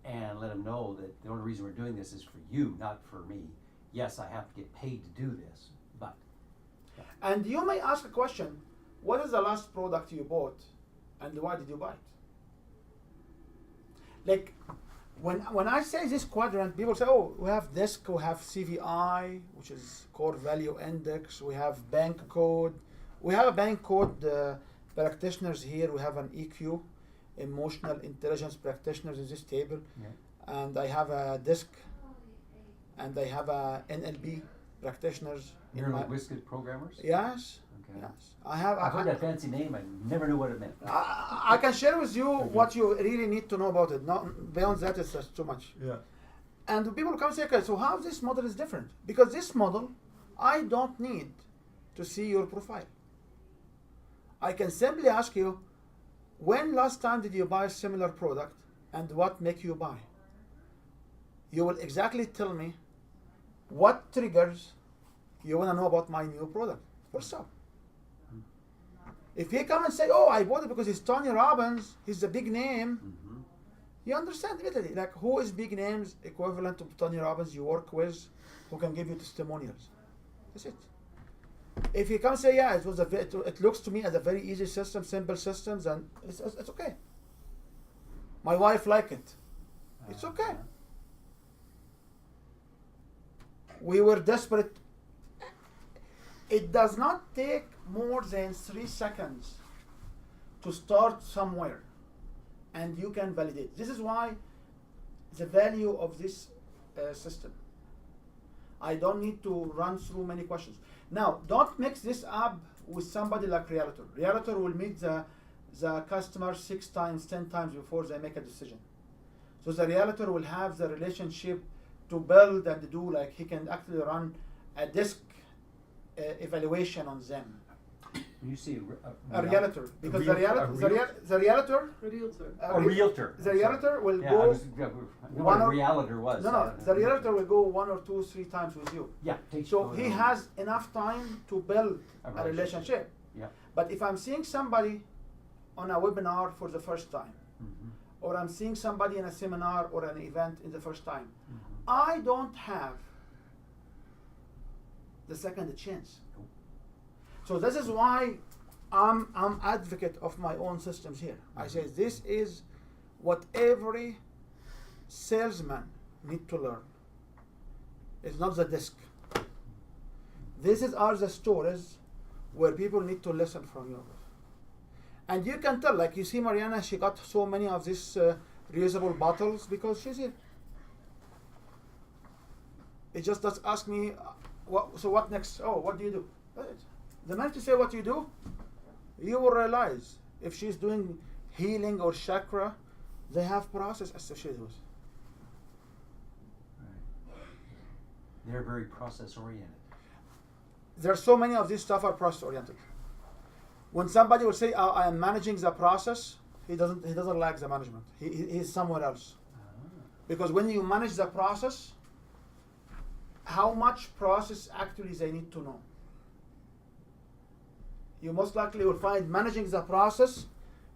and let them know that the only reason we're doing this is for you, not for me. Yes, I have to get paid to do this, but And you may ask a question, what is the last product you bought and why did you buy it? Like when I say this quadrant, people say, oh, we have DISC, we have CVI, which is core value index, we have bank code. We have a bank code practitioners here, we have an EQ, emotional intelligence practitioners in this table, yeah. and I have a DISC, and I have a NLP practitioners. in my- Neurolinguistic programmers? Yes. Okay. Yes, I have. I've heard that fancy name, I never knew what it meant. I can share with you what you really need to know about it. Not beyond that, it's just too much. Yeah. And people come say, okay, so how this model is different? Because this model, I don't need to see your profile. I can simply ask you, when last time did you buy a similar product, and what make you buy? You will exactly tell me what triggers you want to know about my new product. What's up? If he come and say, oh, I bought it because it's Tony Robbins, he's a big name, Mm-hmm. you understand immediately. Like, who is big names equivalent to Tony Robbins you work with, who can give you testimonials? That's it. If he comes and say, yeah, it looks to me as a very easy system, simple systems, and it's okay. My wife liked it. It's okay. We were desperate. It does not take more than 3 seconds to start somewhere, and you can validate. This is why the value of this system. I don't need to run through many questions. Now, don't mix this up with somebody like Realtor. Realtor will meet the customer 6 times, 10 times before they make a decision. So the Realtor will have the relationship to build and do, like he can actually run a DISC evaluation on them. When you see A Realtor, because the realtor? Realtor, A realtor. A realtor. The Realtor will Yeah, go. I knew what one a or- realtor was. No, the Realtor will go 1 or 2, 3 times with you. Yeah, takes So you he on. has enough time to build A a relationship. Yeah. But if I'm seeing somebody on a webinar for the first time, Mm-hmm. or I'm seeing somebody in a seminar or an event in the first time, Mm-hmm. I don't have the second chance. Nope. So this is why I'm advocate of my own systems here. I say this is what every salesman need to learn. It's not the DISC. Are the stories where people need to listen from you. And you can tell, like you see Mariana, she got so many of these reusable bottles because she's here. It just does ask me, so what next? Oh, what do you do? That's it. The minute you say what you do, you will realize if she's doing healing or chakra, they have process associated with. Right. They're very process oriented. There's so many of these stuff are process oriented. When somebody will say, I am managing the process, he doesn't like the management. He's somewhere else. Because when you manage the process, how much process actually they need to know. You most likely will find managing the process,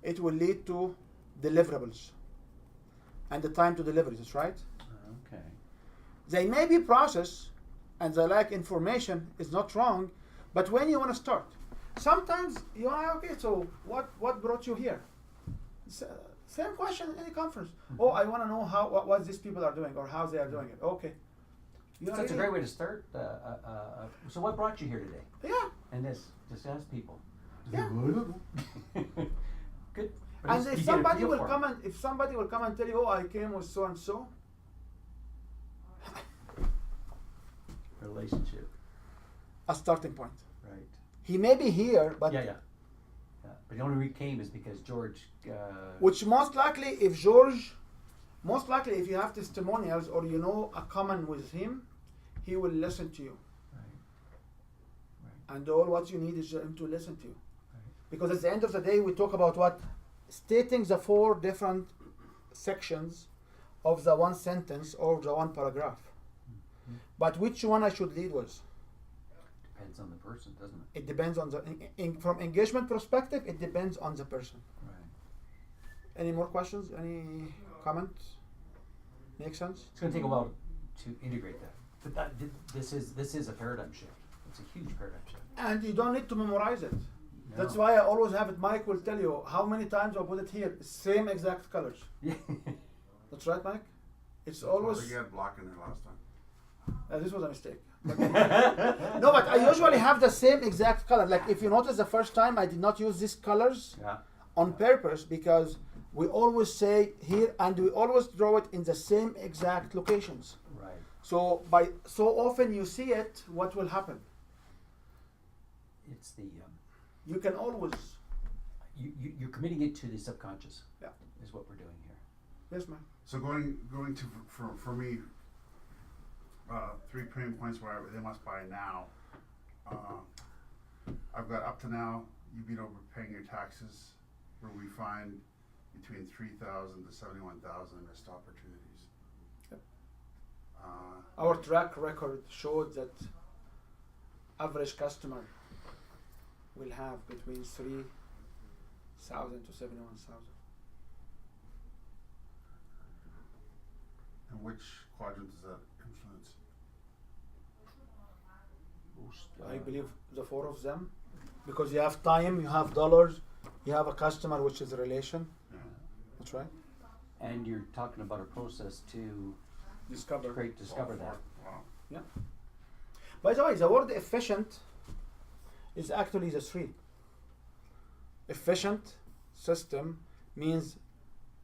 it will lead to deliverables and the time to deliver this, right? Okay. They may be process and they lack information is not wrong, but when you want to start, sometimes you are okay. So what brought you here? Same question in any conference. Oh, I want to know what these people are doing or how they are doing it. Okay. So that's a great way to start. So what brought you here today? Yeah. And just ask people. Yeah. Good. But And you if get a somebody feel will for it. come and tell you, oh, I came with so and so, Relationship. a starting point. Right. He may be here, but Yeah. But the only reason we came is because George. which most likely, if you have testimonials or you know a common with him, he will listen to you. Right. And all what you need is him to listen to you. Right. Because at the end of the day, we talk about what? Stating the 4 different sections of the one sentence or the one paragraph. Mhm. But which one I should lead with? Depends on the person, doesn't it? It depends on the, from engagement perspective, it depends on the person. Right. Any more questions? Any comments? Make sense? It's going to take a while to integrate that. But this is a paradigm shift. It's a huge paradigm shift. And you don't need to memorize it. That's No. why I always have it. Mike will tell you how many times I put it here. Same exact colors. Yeah. That's right, Mike? It's Well, always. you had black in there last time. This was a mistake. No, but I usually have the same exact color. Like if you notice the first time I did not use these colors Yeah. on purpose because we always say here and we always draw it in the same exact locations. Right. So by so often you see it, what will happen? It's the You can always. you're committing it to the subconscious. Yeah. Is what we're doing here. Yes, ma'am. So going to for me, 3 pain points where they must buy now. I've got up to now. You've been overpaying your taxes, where we find between 3,000 to 71,000 missed opportunities. Yep. Uh, Our track record showed that average customer will have between 3,000 to 71,000. and which quadrant does that influence? Most, I believe the 4 of them, because you have time, you have dollars, you have a customer, which is a relation. Yeah. That's right. And you're talking about a process to Discover. discover that. Wow. By the way, the word efficient is actually the 3. Efficient system means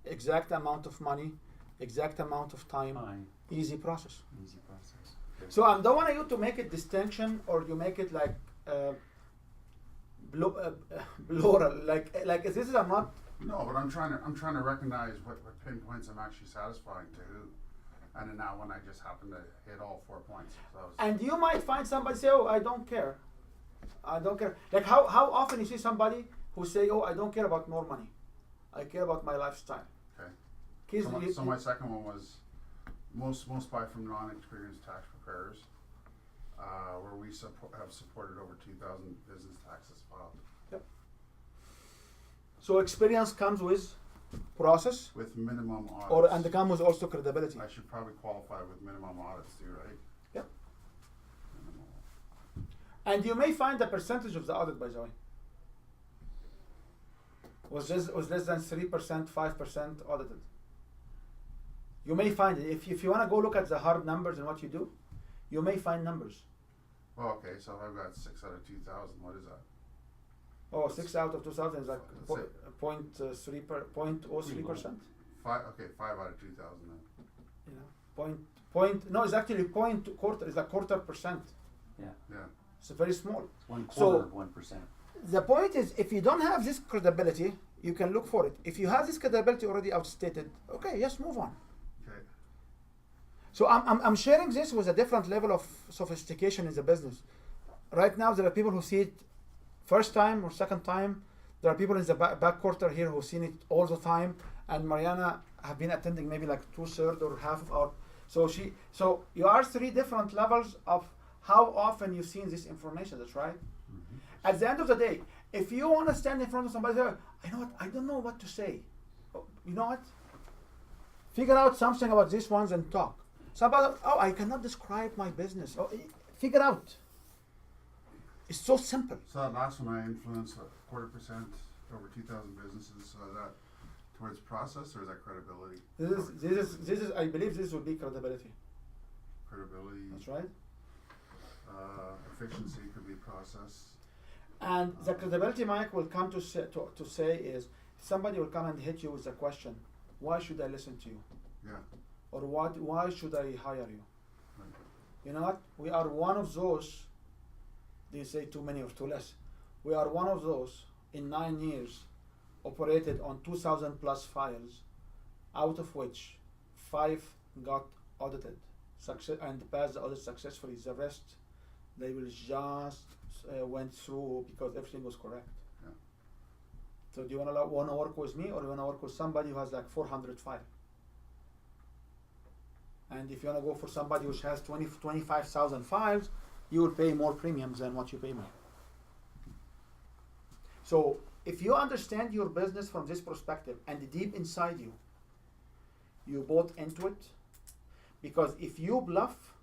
exact amount of money, exact amount of time, Fine. easy process. Easy process. So I don't want you to make it distinction or you make it like plural. Like this is I'm not. No, but I'm trying to recognize what pinpoints I'm actually satisfying to who, and then now when I just happen to hit all 4 points. So I was, And you might find somebody say, "Oh, I don't care. I don't care." Like how often you see somebody who say, "Oh, I don't care about more money. I care about my lifestyle." okay. Kids, So my second one was most buy from non-experienced tax preparers, where we have supported over 2,000 business taxes filed so experience comes with process, with minimum audits. and comes with also credibility. I should probably qualify with minimum audits too, right? Yep. Minimum. And you may find the percentage of the audit, by the way, was less than 3%, 5% audited. You may find it if you want to go look at the hard numbers and what you do, you may find numbers. Well, okay, so if I've got 6 out of 2,000, what is that? Oh, 6 out of 2,000 is like Let's say- 0.03%. 5 out of 2,000 then. You know, no, it's actually quarter. It's like quarter%. Yeah. Yeah. It's very small. It's 1/4 So- of 1%. The point is, if you don't have this credibility, you can look for it. If you have this credibility already outstated, okay, yes, move on. Okay. So I'm sharing this with a different level of sophistication in the business. Right now, there are people who see it first time or second time. There are people in the back quarter here who've seen it all the time. And Mariana have been attending maybe like 2/3 or half of our So you are three different levels of how often you've seen this information. That's right. At the end of the day, if you want to stand in front of somebody, say, you know what? I don't know what to say. Oh, you know what? Figure out something about these ones and talk. Somebody, oh, I cannot describe my business. Oh, figure out. It's so simple. So that last one, I influence a 0.25% over 2,000 businesses. So is that towards process or is that credibility? This is. I believe this will be credibility. Credibility. That's right. Efficiency could be process. And the credibility, Mike, will come to say is somebody will come and hit you with the question, why should I listen to you? Yeah. Or why should I hire you? Right. You know what? We are one of those, they say too many or too less. We are one of those in 9 years operated on 2,000 plus files, out of which 5 got audited and passed the audit successfully. The rest, they will just went through because everything was correct. Yeah. So do you want to work with me, or you want to work with somebody who has like 400 files? And if you want to go for somebody which has 25,000 files, you will pay more premiums than what you pay me. So if you understand your business from this perspective and deep inside you, you bought into it, because if you bluff,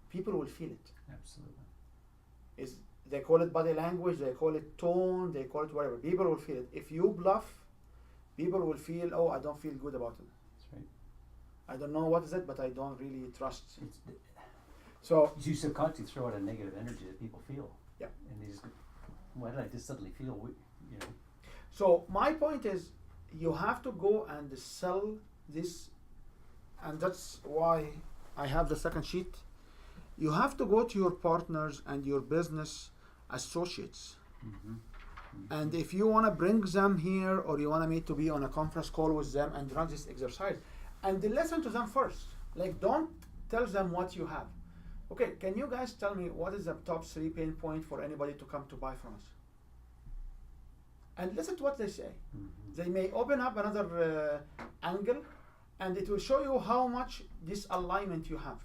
people will feel it. Absolutely. They call it body language, they call it tone, they call it whatever. People will feel it. If you bluff, people will feel, oh, I don't feel good about it. That's right. I don't know what is it, but I don't really trust. It's, So you subconsciously throw out a negative energy that people feel. Yeah. And they just, why did I just suddenly feel, you know? So my point is, you have to go and sell this, and that's why I have the second sheet. You have to go to your partners and your business associates. And if you want to bring them here, or you want me to be on a conference call with them and run this exercise, and then listen to them first. Like, don't tell them what you have. Okay, can you guys tell me what is the top 3 pain point for anybody to come to buy from us? And listen to what they say. They may open up another angle, and it will show you how much disalignment you have.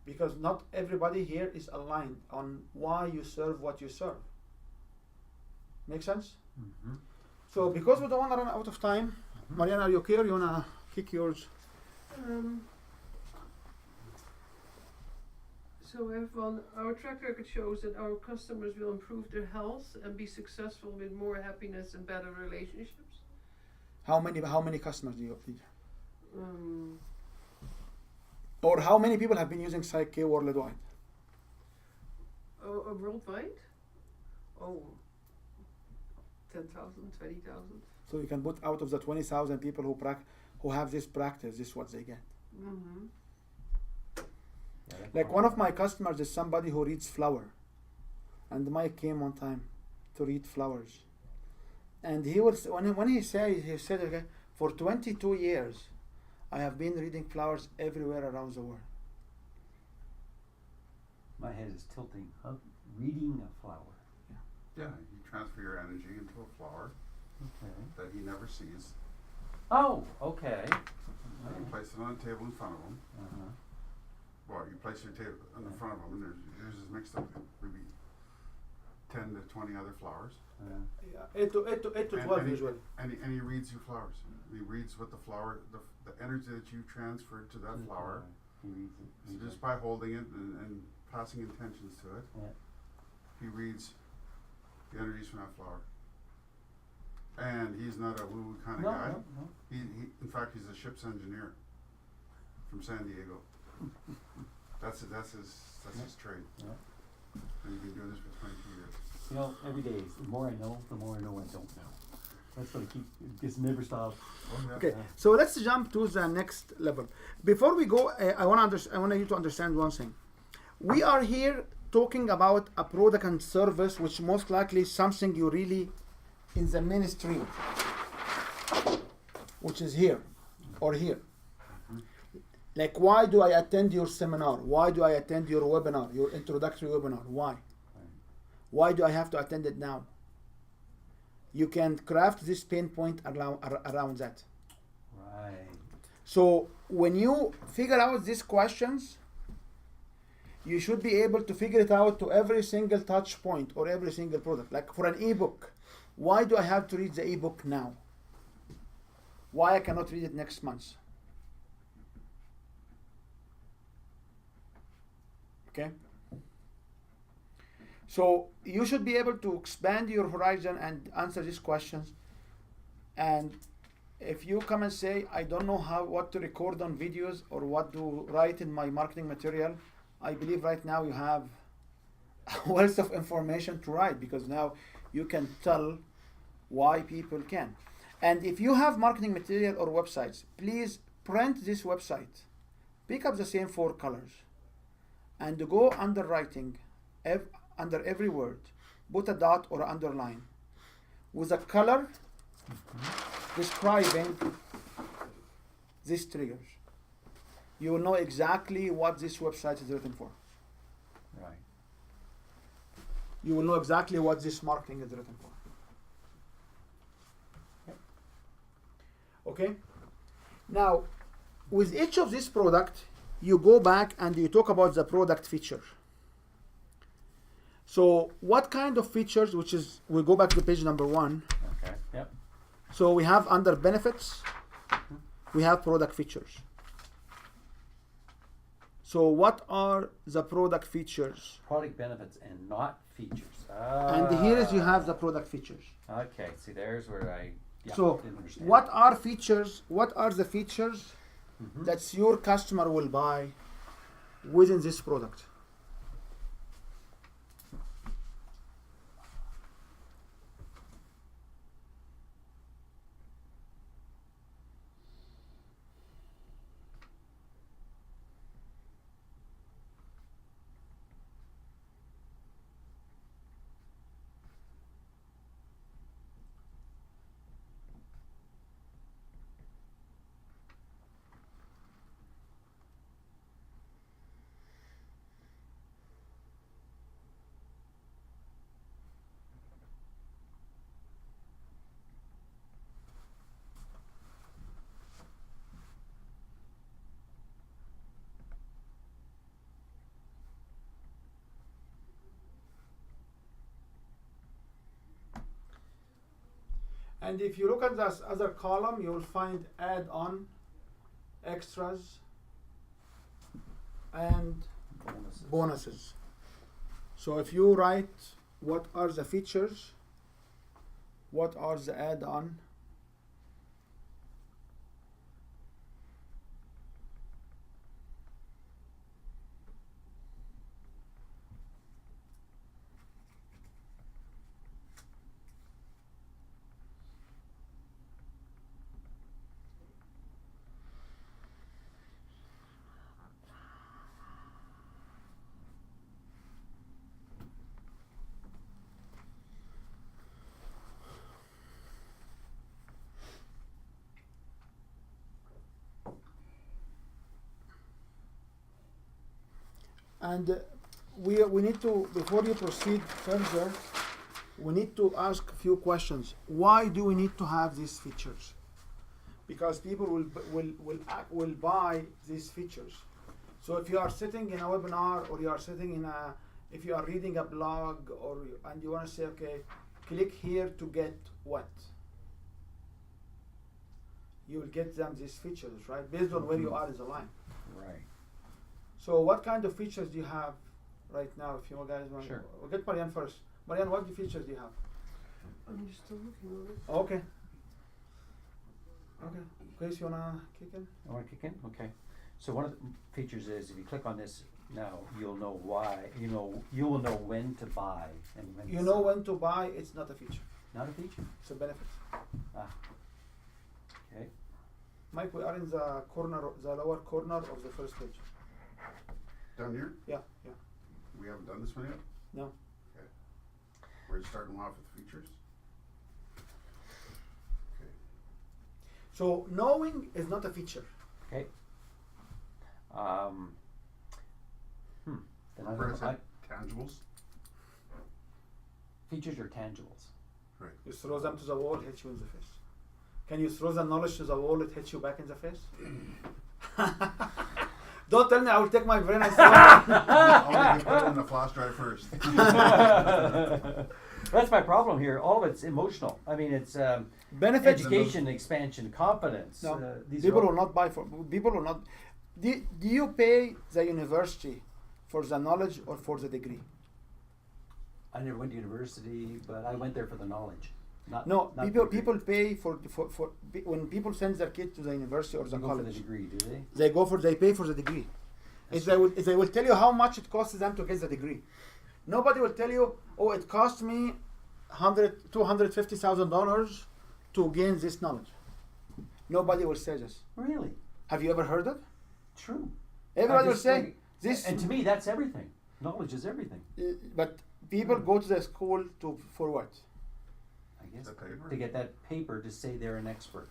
Because not everybody here is aligned on why you serve what you serve. Make sense? So because we don't want to run out of time, Mariana, are you okay, or you want to kick yours? So everyone, our track record shows that our customers will improve their health and be successful with more happiness and better relationships. How many customers do you have? Um, Or how many people have been using PsychK worldwide? Worldwide? Oh, 10,000, 20,000. So you can put out of the 20,000 people who have this practice, this is what they get. Like one of my customers is somebody who reads flower, and Mike came one time to read flowers, and he was when he said okay, for 22 years I have been reading flowers everywhere around the world. My head is tilting. Huh? Reading a flower. Yeah, you transfer your energy into a flower Okay. that he never sees. Oh, okay. And you place it on a table in front of him. Uh-huh. Well, you place your table in front of him, and yours is mixed up with maybe 10 to 20 other flowers. Yeah, 8 to 12 and usually. And he reads your flowers. He reads what the flower, the energy that you transferred to that flower. He reads it. So just by holding it and passing intentions to it, Yeah. he reads the energies from that flower. And he's not a woo-woo kind of No, guy. no. He, in fact, he's a ship's engineer from San Diego. That's his trade. Yeah. And he's been doing this for 22 years. You know, every day, the more I know I don't know. That's what I keep, it just never stops. Okay, so let's jump to the next level. Before we go, I want you to understand one thing. We are here talking about a product and service, which most likely is something you really in the mainstream, which is here or here. Like, why do I attend your seminar? Why do I attend your webinar, your introductory webinar? Why? Why do I have to attend it now? You can craft this pain point around that. Right. So when you figure out these questions, you should be able to figure it out to every single touch point or every single product. Like for an ebook, why do I have to read the ebook now? Why I cannot read it next month? Okay? So you should be able to expand your horizon and answer these questions. And if you come and say, I don't know what to record on videos or what to write in my marketing material, I believe right now you have a wealth of information to write, because now you can tell why people can. And if you have marketing material or websites, please print this website. Pick up the same 4 colors and go under writing, under every word, put a dot or underline with a color describing these triggers. You will know exactly what this website is written for. Right. You will know exactly what this marketing is written for. Okay? Now, with each of this product, you go back and you talk about the product feature. So what kind of features, which is, we go back to page number 1. Okay, yep. So we have under benefits, we have product features. So what are the product features? Product benefits and not features. And here is you have the product features. Okay, see, there's where I So didn't understand. what are features? What are the features that your customer will buy within this product? And if you look at this other column, you will find add-on, extras, and bonuses. So if you write what are the features, what are the add-on, and we need to, before you proceed further, we need to ask a few questions. Why do we need to have these features? Because people will buy these features. So if you are sitting in a webinar, or you are sitting in a, if you are reading a blog, and you want to say, okay, click here to get what? You will get them these features, right? Based on where you are in the line. Right. So what kind of features do you have right now, if you guys want? Sure. We'll get Marianne first. Marianne, what features do you have? I'm just still looking at it. Okay. Okay. Grace, you wanna kick in? I want to kick in? Okay. So one of the features is if you click on this now, you'll know why, you will know when to buy and when You to know sell. when to buy, it's not a feature. Not a feature. It's a benefit. Ah. Okay. Mike, we are in the corner, the lower corner of the first page. Down here? Yeah, yeah. We haven't done this one yet? No. Okay. We're starting off with features? Okay. So knowing is not a feature. Okay. Then I Remember I don't know, said tangibles? features are tangibles. Right. You throw them to the wall, hit you in the face. Can you throw the knowledge to the wall, it hits you back in the face? Don't tell me I will take my brain and throw it. I'll make you put it in the flash drive first. That's my problem here. All of it's emotional. I mean, it's Benefits. education, expansion, confidence. No, These people are all- will not buy for. People will not. Do you pay the university for the knowledge or for the degree? I never went to university, but I went there for the knowledge. Not, No, not people the degree. people pay for when people send their kid to the university or the They go for the college. degree, do they? They pay for the degree. If they will tell you how much it costs them to get the degree. Nobody will tell you, oh, it cost me $250,000 to gain this knowledge. Nobody will say this. Really? Have you ever heard it? True. Everybody I will just say think- this. And to me, that's everything. Knowledge is everything. But people go to the school for what? I guess The paper. to get that paper to say they're an expert.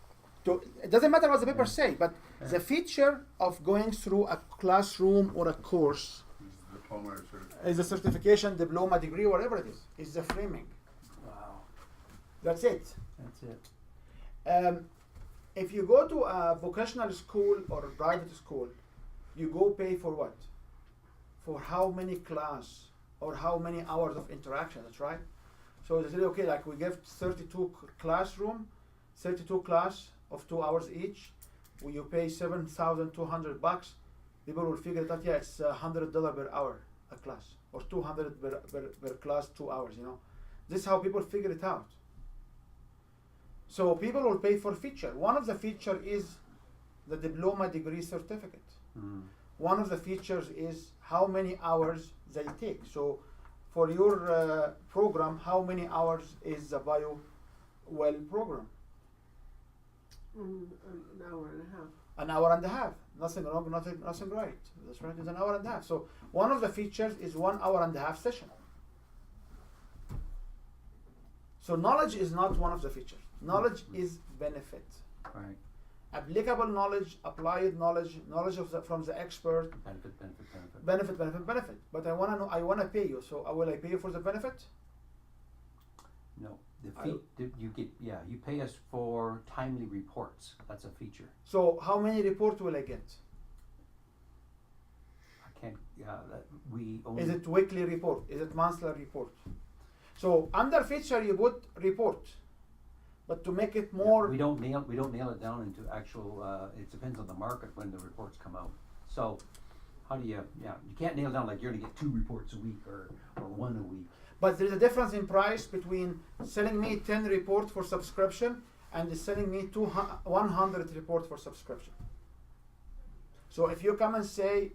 It doesn't matter what the papers say, but Yeah. the feature of going through a classroom or a course Diploma or certificate. is a certification, diploma, degree, whatever it is the framing. Wow. That's it. That's it. If you go to a vocational school or a private school, you go pay for what? For how many class or how many hours of interaction, that's right? So they say, okay, like we give 32 classroom, 32 class of 2 hours each. Will you pay $7,200? People will figure it out. Yeah, it's $100 per hour a class, or 200 per class 2 hours. You know, this is how people figure it out. So people will pay for feature. One of the feature is the diploma degree certificate. Mm. One of the features is how many hours they take. So for your program, how many hours is the bio well program? An hour and a half. An hour and a half. Nothing wrong, nothing right. That's right, it's an hour and a half. So one of the features is 1 hour and a half session. So knowledge is not one of the features. Knowledge is benefit. Right. Applicable knowledge, applied knowledge, knowledge from the expert, Benefit, benefit, benefit. benefit. But I wanna know, I wanna pay you. So will I pay you for the benefit? No. The fee, you get, yeah, you pay us for timely reports. That's a feature. So how many reports will I get? I can't, we only. Is it weekly report? Is it monthly report? So under feature you put report, but to make it more. We don't nail it down into actual, it depends on the market when the reports come out. So how do you can't nail down like you're gonna get 2 reports a week or 1 a week. But there's a difference in price between selling me 10 reports for subscription and selling me 100 reports for subscription. So if you come and say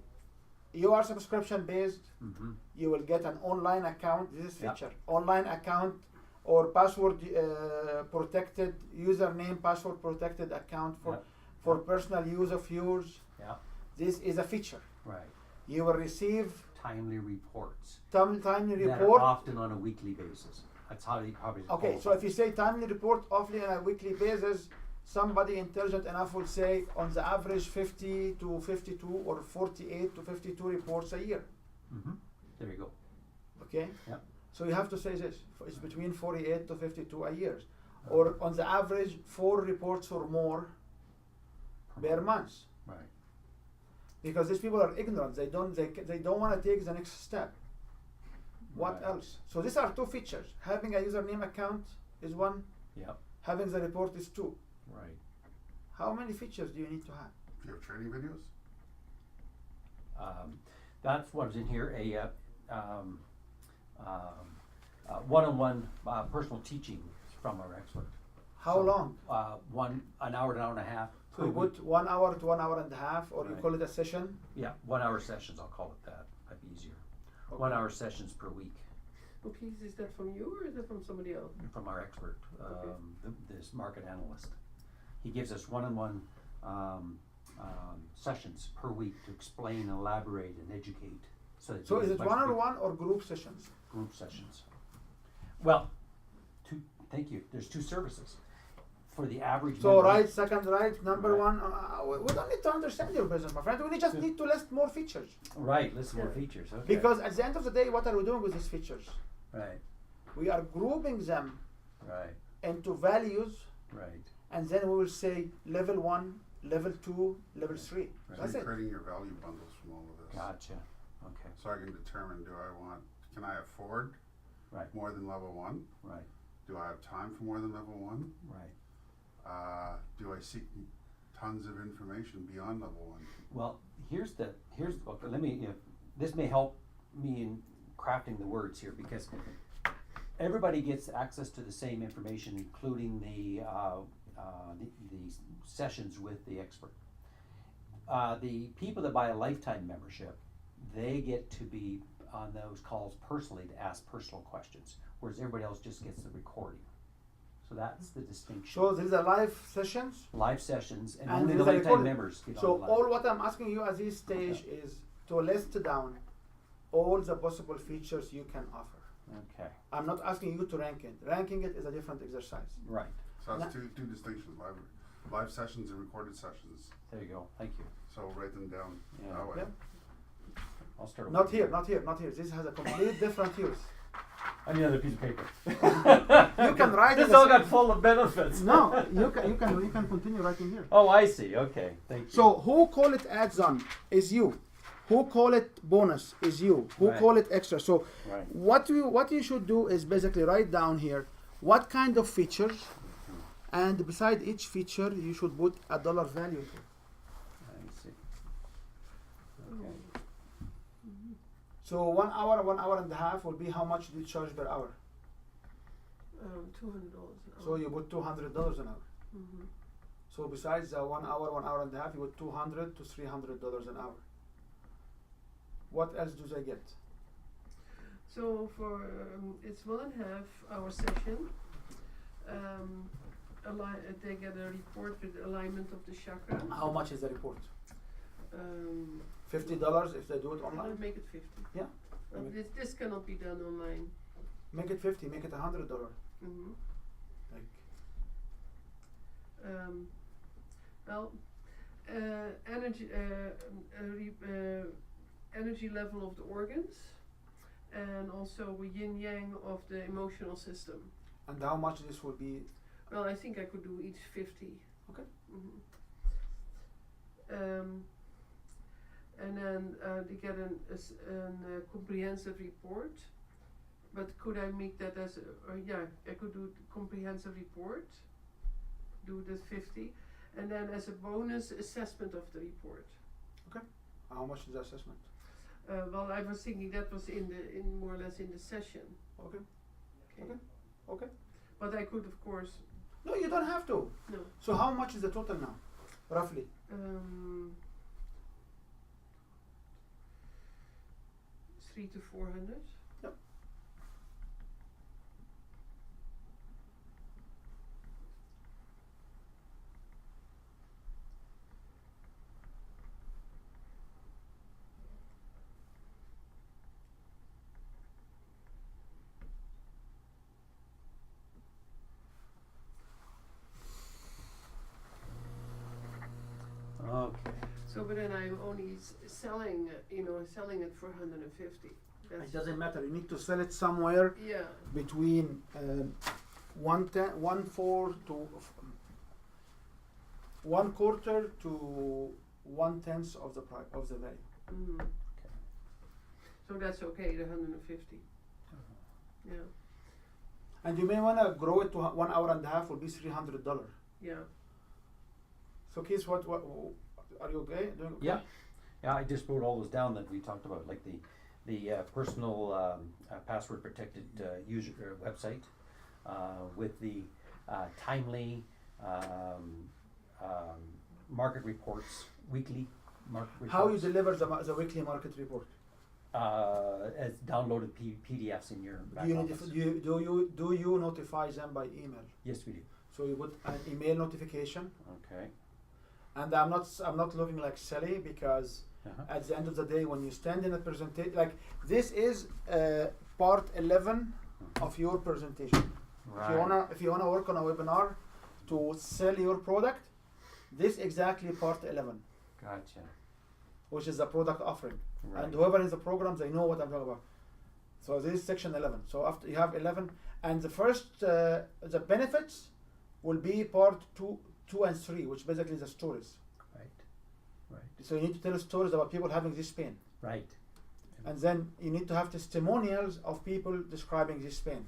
you are subscription based, Mm-hmm. you will get an online account. This is Yeah. feature. Online account or password protected, username password protected account for personal use of yours. Yeah, This is a feature. right. You will receive Timely reports. timely That are report. often on a weekly basis. That's how they probably. Okay, so if you say timely report awfully on a weekly basis, somebody intelligent enough will say on the average 50 to 52 or 48 to 52 reports a year. Mm-hmm. There you go. Okay? Yep. So you have to say this. It's between 48 to 52 a year. Or on the average 4 reports or more per month. Right. Because these people are ignorant. They don't want to take the next step. What Right. else? So these are 2 features. Having a username account is 1. Yep. Having the report is 2. Right. How many features do you need to have? Do you have training videos? That's what's in here. One-on-one personal teaching from our expert. How So, long? an hour to an hour and a half. So per you week. put 1 hour to 1 hour and a half, or you Right. call it a session? Yeah, 1 hour sessions. I'll call it that. That'd be easier. Okay. 1 hour sessions per week Okay, is that from you or is that from somebody else? from our expert, Okay. this market analyst. He gives us one-on-one sessions per week to explain, elaborate, and educate. So, that So you is get it much one-on-one or group sessions? group sessions. Well, thank you. There's 2 services for the average. So member. right, second right, number Right. 1. We don't need to understand your business, my friend. We just need to list more features. Right. List more Yeah. features. Okay. Because at the end of the day, what are we doing with these features? Right. We are grouping them Right. into values Right. and then we will say level 1, level 2, level 3. So That's you're it. creating your value bundles from all of this. Gotcha, okay, So I can determine, can I afford right, more than level 1? right, Do I have time for more than level 1? right. Do I seek tons of information beyond level 1? Well, okay, let me, this may help me in crafting the words here, because everybody gets access to the same information, including the sessions with the expert. The people that buy a lifetime membership, they get to be on those calls personally to ask personal questions, whereas everybody else just gets the recording. So that's the distinction. So these are live sessions. Live sessions, and And only these the are lifetime recorded. members get So on the live. all what I'm asking you at this stage is to list down all the possible features you can offer. Okay, I'm not asking you to rank it. Ranking it is a different exercise. right, So that's two distinctions, live sessions and recorded sessions. there you go, thank you. So write them down Yeah. that way. Yeah. I'll start over Not here, not here, not here. This has a complete different use. I need another piece of paper. You can write This it all as- got full of benefits. No, you can continue writing here. Oh, I see. Okay, thank you. So who call it add-on is you. Who call it bonus is you. Who Right. call it extra. So Right. what you should do is basically write down here what kind of features, and beside each feature you should put a dollar value. I see. Okay. So 1 hour, 1 hour and a half will be how much do you charge per hour? $200 an hour. So you put $200 an hour. Mhm. So besides the 1 hour, 1 hour and a half, you put $200 to $300 an hour. What else do they get? So for it's 1.5 hour session. They get a report with alignment of the chakra. How much is the report? Um, $50 if they do it I'll online. make it 50. Yeah. This cannot be done online. Make it 50. Make it $100. Mhm. Like Well, energy level of the organs, and also yin yang of the emotional system. and how much this will be? Well, I think I could do each 50. Okay. Mhm. And then they get a comprehensive report. But could I make that as I could do the comprehensive report, do the 50, and then as a bonus assessment of the report. How much is the assessment? Well, I was thinking that was in more or less in the session. Okay. Okay. Okay. Okay. But I could, of course, No, you don't have to. no. So how much is the total now, roughly? 300 to 400. Yep. Okay. So, but then I'm only selling, selling it for 150. It doesn't matter. You need to sell it somewhere Yeah. between 1/4 to 1/4 to 1/10 of the price of the value. Mm-hmm. Okay. So that's okay, the 150. Yeah. And you may want to grow it to 1 hour and a half. Will be $300. Yeah. So, Keith, what are you okay? Doing okay? Yeah. Yeah, I just wrote all those down that we talked about, like the personal password protected user website with the timely market reports, weekly market reports. How you deliver the weekly market report? As downloaded PDFs in your back Do you, office. do you notify them by email? Yes, we do. So you put an email notification, Okay. and I'm not looking like silly because Uh-huh. at the end of the day, when you stand in a presentation, like this is part 11 of your presentation. Right. If you wanna work on a webinar to sell your product, this exactly part 11, Gotcha. which is the product offering. Right. And whoever is the program, they know what I'm talking about. So this is section 11. So after you have 11, and the first the benefits will be part 2 and 3, which basically is the stories. Right, right, So you need to tell stories about people having this pain. right. And then you need to have testimonials of people describing this pain.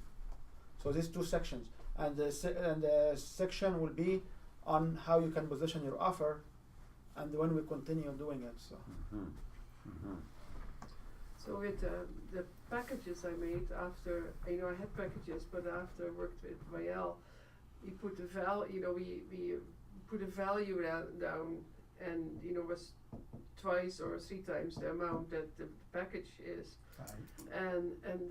So these 2 sections. And the section will be on how you can position your offer, and when we continue doing it. So Mhm, mhm. So with the packages I made after, you know, I had packages, but after I worked with Vial, we put the we put a value down, and you know, was twice or 3 times the amount that the package is. Right, And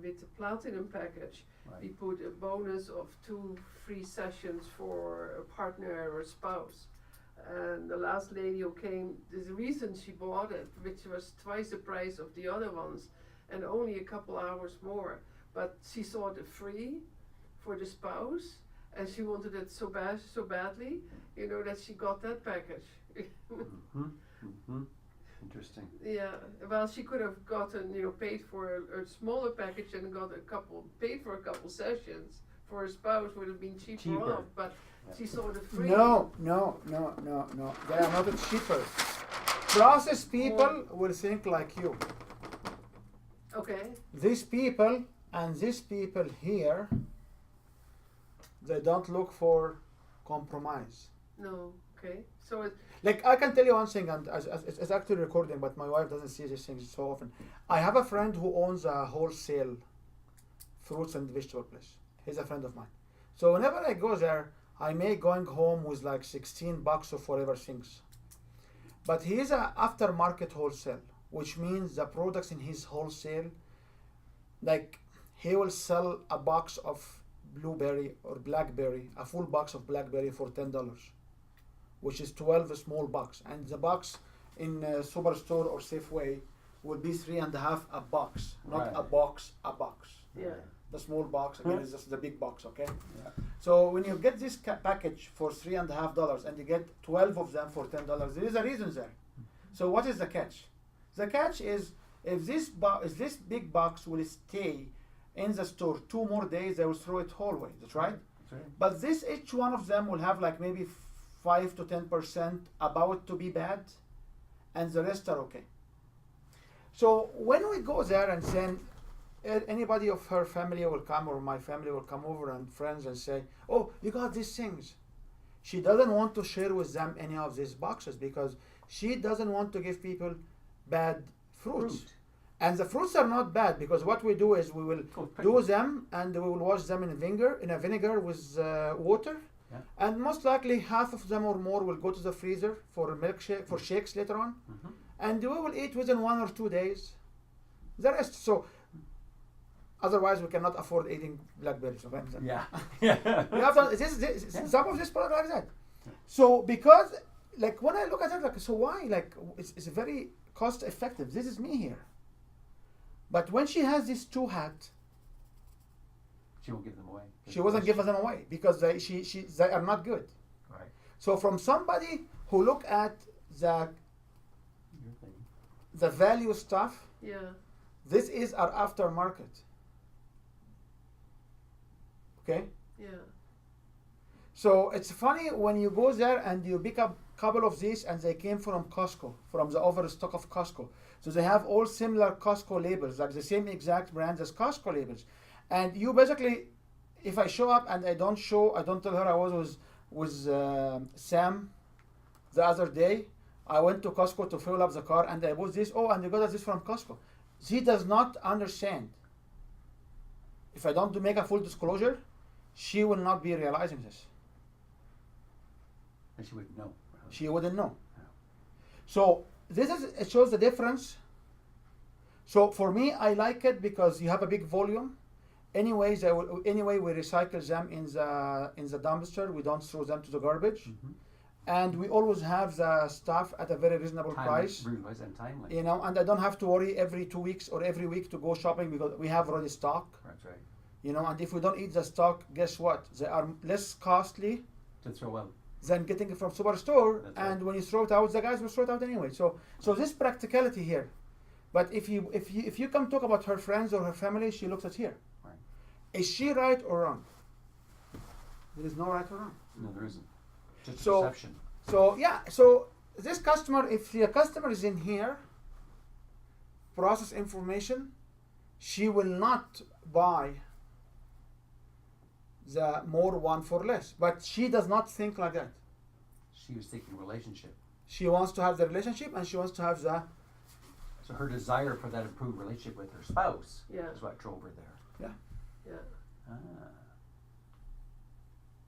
with the platinum package, we right, put a bonus of 2 free sessions for a partner or spouse. And the last lady who came, there's a reason she bought it, which was twice the price of the other ones, and only a couple hours more. But she saw the free for the spouse, and she wanted it so badly, you know, that she got that package. mhm, mhm. Interesting. Yeah, well, she could have gotten, you know, paid for a smaller package and paid for a couple sessions for her spouse would have been cheaper off, but Yeah. she saw the free. no. They are not cheaper. Process people will think like you. Okay, These people and these people here, they don't look for compromise. no, okay, so it, Like I can tell you one thing, and it's actually recording, but my wife doesn't see these things so often. I have a friend who owns a wholesale fruits and vegetable place. He's a friend of mine. So whenever I go there, I may going home with like $16 of whatever things. But he is a aftermarket wholesale, which means the products in his wholesale, like he will sell a box of blueberry or blackberry, a full box of blackberry for $10, which is 12 small box, and the box in Superstore or Safeway will be 3.5 a box, not a Right. box, a box. yeah, The small box again is just the big box, okay? Yeah. So when you get this package for $3.5 and you get 12 of them for $10, there is a reason there. So what is the catch? The catch is if this big box will stay in the store 2 more days, they will throw it whole away. That's right. That's right. But each one of them will have like maybe 5 to 10% about to be bad, and the rest are okay. So when we go there and send anybody of her family will come, or my family will come over and friends and say, "Oh, you got these things." She doesn't want to share with them any of these boxes because she doesn't want to give people bad fruits. Fruit. And the fruits are not bad because what we do is we will Oh, pick do them. them and we will wash them in a vinegar with water. Yeah. And most likely half of them or more will go to the freezer for a milkshake, for shakes later on. Mhm. And we will eat within 1 or 2 days. The rest, so otherwise we cannot afford eating blackberries. Okay? Yeah. Yeah. We have to, Yeah. some of this product like that. So because, like when I look at it, like so why? Like it's very cost effective. This is me here. But when she has these 2 hats, She won't give them away. she wasn't giving them away because they are not good. Right. So from somebody who look at Your thing. the value stuff, yeah, this is our aftermarket. Okay? yeah, So it's funny when you go there and you pick up a couple of these and they came from Costco, from the overstock of Costco. So they have all similar Costco labels, like the same exact brands as Costco labels. And you basically, if I show up and I don't tell her I was with Sam the other day, I went to Costco to fill up the car and I bought this, and you got this from Costco. She does not understand. If I don't make a full disclosure, she will not be realizing this. And she wouldn't know. She wouldn't know. Yeah. So it shows the difference. So for me, I like it because you have a big volume. Anyway, we recycle them in the dumpster. We don't throw them to the garbage, Mhm. and we always have the stuff at a very reasonable price. Timely, and timely. You know, and I don't have to worry every 2 weeks or every week to go shopping because we have already stock. That's right. You know, and if we don't eat the stock, guess what? They are less costly To throw out. than getting it from Superstore, That's and right. when you throw it out, the guys will throw it out anyway. So this practicality here. But if you come talk about her friends or her family, she looks at here. Right. Is she right or wrong? There is no right or wrong. No, there isn't. Just a So- perception. So yeah, so this customer, if the customer is in here, process information, she will not buy the more one for less. But she does not think like that. She was thinking relationship. She wants to have the relationship and she wants to have the So her desire for that improved relationship with her spouse Yeah. is what drove her there. Yeah. Ah.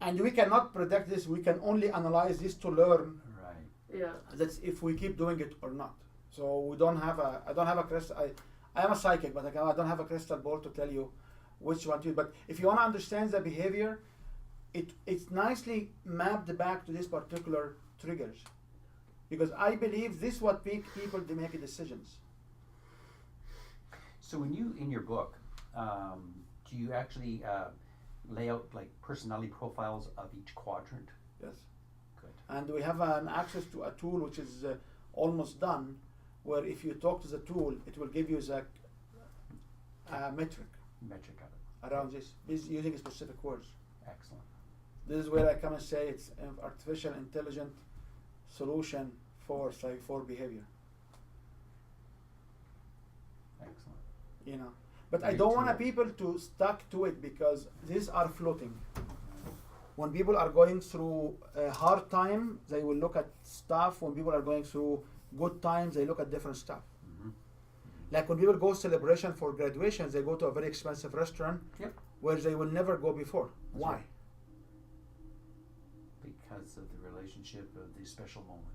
and we cannot predict this. We can only analyze this to learn Right. Yeah. that's if we keep doing it or not. So we don't have a. I don't have a crystal. I am a psychic, but I don't have a crystal ball to tell you which one to use. But if you want to understand the behavior, it's nicely mapped back to this particular triggers, because I believe this what make people to make decisions. So when you, in your book, do you actually lay out like personality profiles of each quadrant? Yes. Good. And we have an access to a tool which is almost done, where if you talk to the tool, it will give you the metric Metric of it. around this using specific words. Excellent. This is where I come and say it's an artificial intelligent solution for behavior. Excellent. You know, but I Me don't want too. people to stuck to it, because these are floating. When people are going through a hard time, they will look at stuff. When people are going through good times, they look at different stuff. Mm-hmm. Like when people go celebration for graduation, they go to a very expensive restaurant Yep. where they will never go before. Why? right. Because of the relationship of the special moment.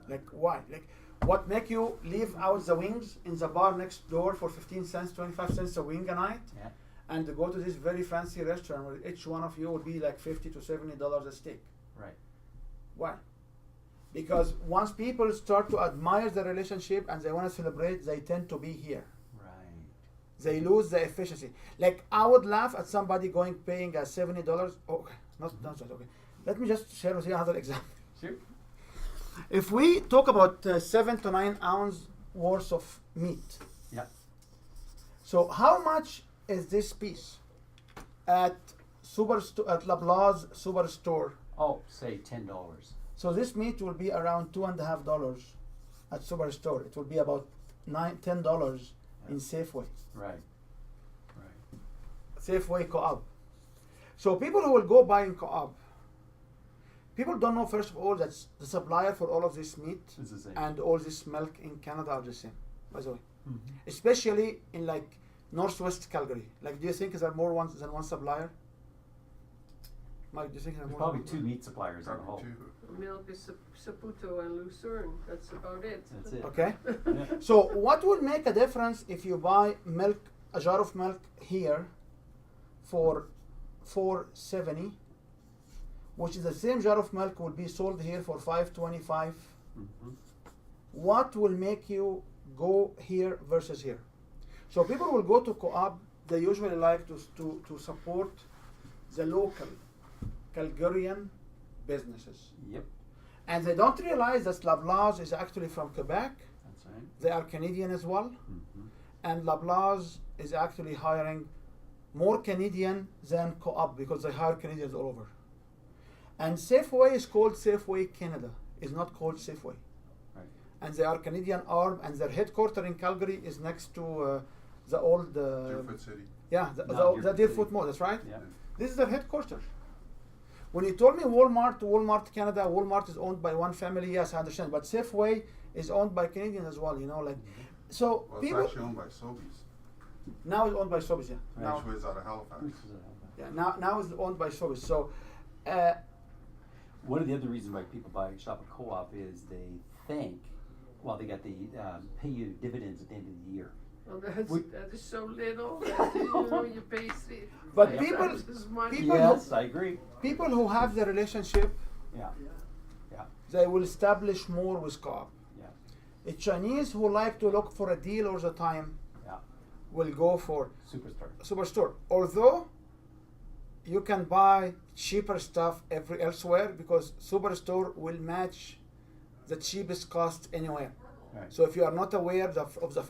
Like why? Like what make you leave out the wings in the bar next door for 15 cents, 25 cents a wing a night, Yeah. and to go to this very fancy restaurant where each one of you will be like $50 to $70 a steak? Right. Why? Because once people start to admire the relationship and they want to celebrate, they tend to be here. Right. They lose the efficiency. Like I would laugh at somebody paying $70. Oh, not okay. Let me just share with you another example. Sure. If we talk about 7 to 9 ounce worth of meat, Yeah. so how much is this piece at at Loblaws Superstore? Oh, say $10. So this meat will be around $2.50 at Superstore. It will be about $10 in Safeway. Right. Right. Safeway Co-op. So people who will go buy in Co-op, people don't know first of all that the supplier for all of this meat It's the same. and all this milk in Canada are the same, by the way. Mhm. Especially in like northwest Calgary. Like, do you think there are more than one supplier? Mike, do you think there are There's more? probably two meat suppliers in the whole. Probably two. Milk is Saputo and Lucerne. That's about it. That's it. Okay. Yeah. So what would make a difference if you buy milk, a jar of milk here for $4.70, which is the same jar of milk will be sold here for $5.25? Mhm. What will make you go here versus here? So people will go to Co-op. They usually like to support the local Calgarian businesses, Yep. and they don't realize that Loblaws is actually from Quebec. That's right. They are Canadian as well, Mhm. and Loblaws is actually hiring more Canadian than Co-op because they hire Canadians all over. And Safeway is called Safeway Canada. It's not called Safeway. Right. And they are Canadian arm, and their headquarters in Calgary is next to the old Deerfoot City. yeah No, the Deerfoot Deerfoot City. Mall. That's right. Yeah. This is their headquarters. When you told me Walmart Canada, Walmart is owned by one family. Yes, I understand. But Safeway is owned by Canadians as well. You know, like so Well, it's people actually owned by Sobeys, now it's owned by Sobeys. Yeah. Right. Now, which is out of Halifax. This is a- yeah. Now it's owned by Sobeys. So. One of the other reasons why people shop at Co-op is they think, well, they got the pay you dividends at the end of the year. Well, that is so little that you pay But five people- times as much. people- Yes, I agree. People who have the relationship, Yeah. Yeah. they will establish more with Co-op. Yeah. A Chinese who like to look for a deal all the time Yeah. will go for Superstar. Superstore. Although you can buy cheaper stuff elsewhere because Superstore will match the cheapest cost anywhere. Right. So if you are not aware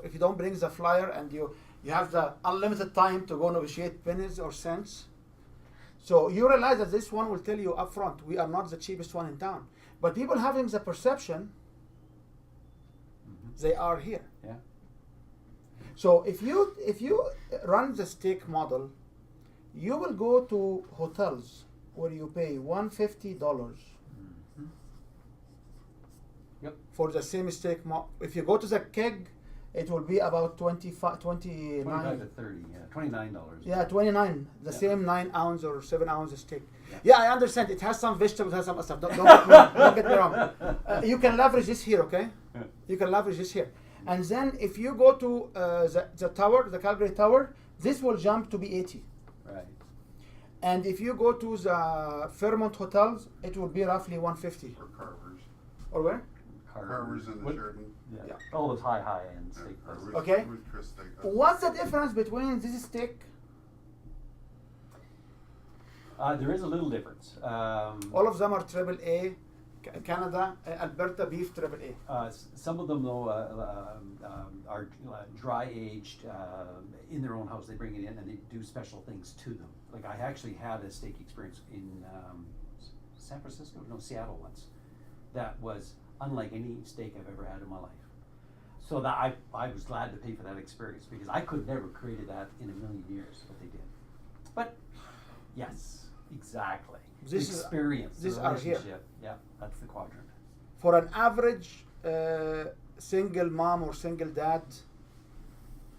if you don't bring the flyer and you have the unlimited time to go negotiate pennies or cents, So you realize that this one will tell you up front, we are not the cheapest one in town. But people having the perception, they are here. Yeah. So if you run the steak model, you will go to hotels where you pay $150 Yep. for the same steak. If you go to the keg, it will be about 25 29. to 30, yeah, $29. Yeah, 29. The Yeah. same 9 ounce or 7 ounce steak. Yeah. Yeah, I understand. It has some vegetables, has some stuff. Don't get me wrong. Don't get me wrong. You can leverage this here, okay? Yeah. You can leverage this here. And then if you go to the tower, the Calgary Tower, this will jump to be 80. Right. And if you go to the Fairmont hotels, it will be roughly 150. Or Carvers. Or where? Carvers in the What- Sheraton. Yeah. Yeah. All those high-end Yeah, steak or places. Ruth- Okay. Ruth Chris steak. What's the difference between this steak? There is a little difference. All of them are triple A, Canada, Alberta beef triple A. Some of them, though, are dry aged in their own house. They bring it in and they do special things to them. Like I actually had a steak experience in San Francisco, no, Seattle once. That was unlike any steak I've ever had in my life. So that I was glad to pay for that experience because I could never created that in a million years, what they did. But yes, exactly. This the is- experience, these the are here. relationship. Yeah, that's the quadrant. For an average single mom or single dad,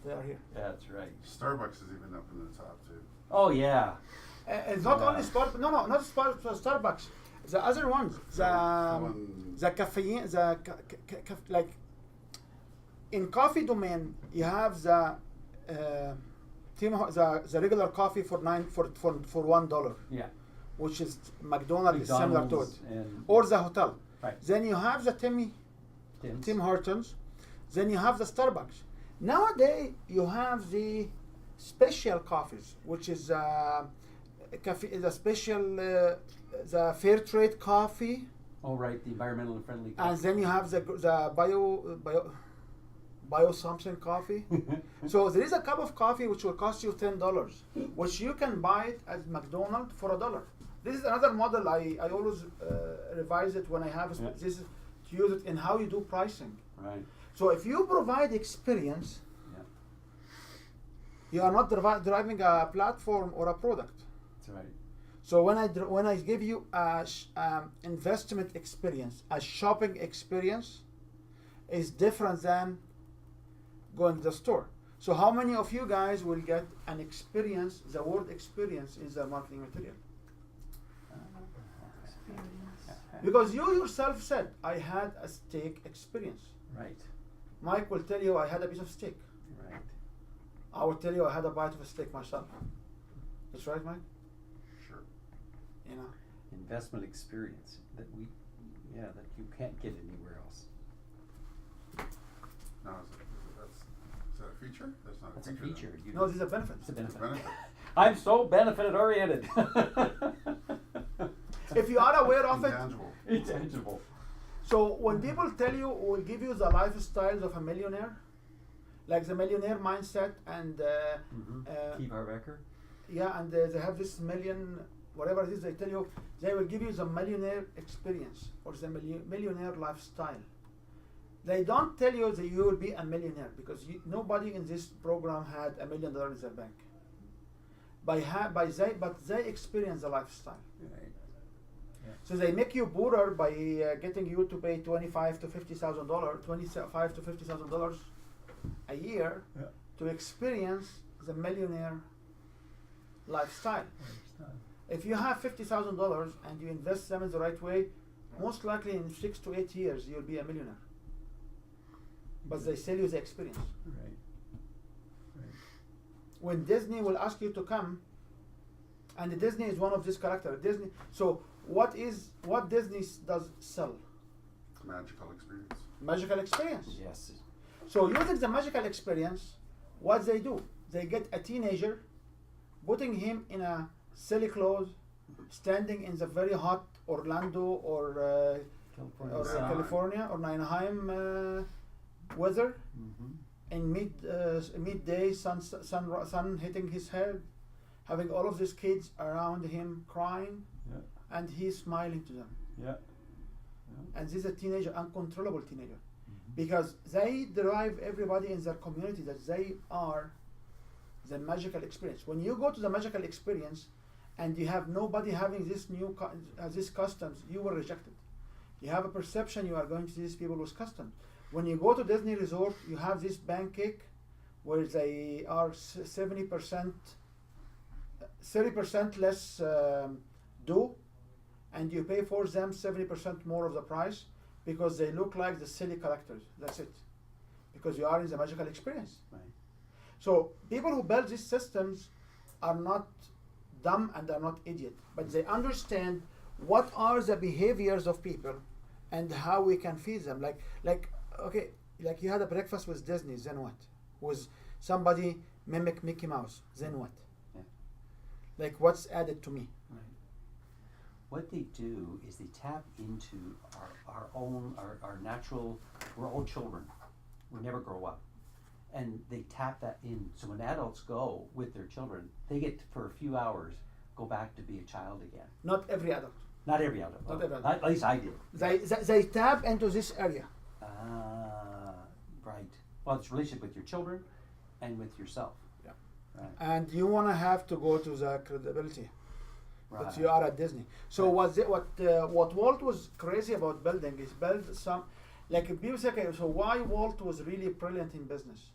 they are here. That's right. Starbucks is even up in the top too. Oh yeah. It's not Yeah. only Starbucks. No, not Starbucks. The other ones, the caffeine, like in coffee domain, you have the the regular coffee for $1, Yeah. which is McDonald's is similar to it, and or the hotel. right. Then you have the Tim's. Tim Hortons. Then you have the Starbucks. Nowadays you have the special coffees, which is the special the fair trade coffee, Oh right, the environmentally friendly. and then you have the bio something coffee. So there is a cup of coffee which will cost you $10, which you can buy it at McDonald's for $1. This is another model I always revise it when I have Yeah. this is to use it in how you do pricing. Right. So if you provide experience, Yeah. you are not driving a platform or a product. That's right. So when I give you a investment experience, a shopping experience, is different than going to the store. So how many of you guys will get an experience? The word experience is a marketing material. Because you yourself said, I had a steak experience. Right. Mike will tell you, I had a piece of steak. Right. I will tell you, I had a bite of a steak myself. That's right, Mike? Sure. You know. Investment experience that that you can't get anywhere else. Now, is that a feature? That's not That's a a feature. feature. You, No, these are benefits. it's a benefit. Benefit. I'm so benefit oriented. If you are aware of it, Intangible. Intangible. so when people tell you, will give you the lifestyles of a millionaire, like the millionaire mindset, and Keith Harbecker. yeah, and they have this million, whatever it is, they tell you, they will give you the millionaire experience or the millionaire lifestyle. They don't tell you that you will be a millionaire because nobody in this program had $1 million in their bank. But they experience the lifestyle. Right. So they make you poorer by getting you to pay $25,000 to $50,000 a year Yeah. to experience the millionaire lifestyle. If you have $50,000 and you invest them in the right way, most likely in 6 to 8 years you'll be a millionaire. But they sell you the experience. Right. Right. When Disney will ask you to come, and Disney is one of this character. Disney. So what Disney does sell? Magical experience. Magical experience. Yes. So using the magical experience, what they do? They get a teenager, putting him in a silly clothes, standing in the very hot Orlando or California. California or Anaheim weather, Mm-hmm. in midday sun hitting his head, having all of these kids around him crying, Yeah. and he's smiling to them. Yeah. And this is a teenager, uncontrollable teenager, because they derive everybody in their community that they are the magical experience. When you go to the magical experience and you have nobody having this these customs, you were rejected. You have a perception you are going to see these people with customs. When you go to Disney Resort, you have this pancake where they are 70%, 30% less dough, and you pay for them 70% more of the price because they look like the silly characters. That's it. Because you are in the magical experience. Right. So people who build these systems are not dumb and are not idiot, but they understand what are the behaviors of people and how we can feed them. Like you had a breakfast with Disney, then what? Was somebody mimic Mickey Mouse, then what? Yeah. Like what's added to me? Right. What they do is they tap into our natural, we're all children. We never grow up. And they tap that in. So when adults go with their children, they get to, for a few hours, go back to be a child again. Not every adult. Not every adult. Not every adult. At least I did. They tap into this area. Ah, right. Well, it's relationship with your children and with yourself. Yeah. Right. And you want to have to go to the credibility. Right. But you are at Disney. So Right. what Walt was crazy about building is build some, like people say, okay, so why Walt was really brilliant in business?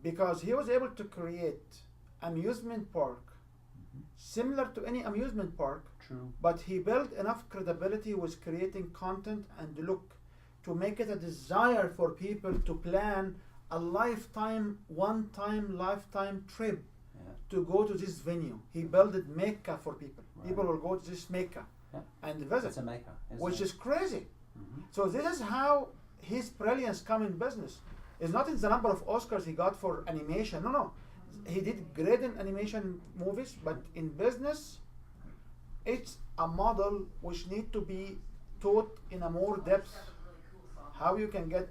Because he was able to create amusement park similar to any amusement park, True. but he built enough credibility with creating content and look to make it a desire for people to plan a one-time lifetime trip Yeah. to go to this venue. He built it Mecca for people. Right. People will go to this Mecca Yeah. and visit, It's a Mecca, isn't which it? is crazy. Mhm. So this is how his brilliance come in business. It's not in the number of Oscars he got for animation. No. He did great in animation movies, but in business, it's a model which need to be taught in a more depth. How you can get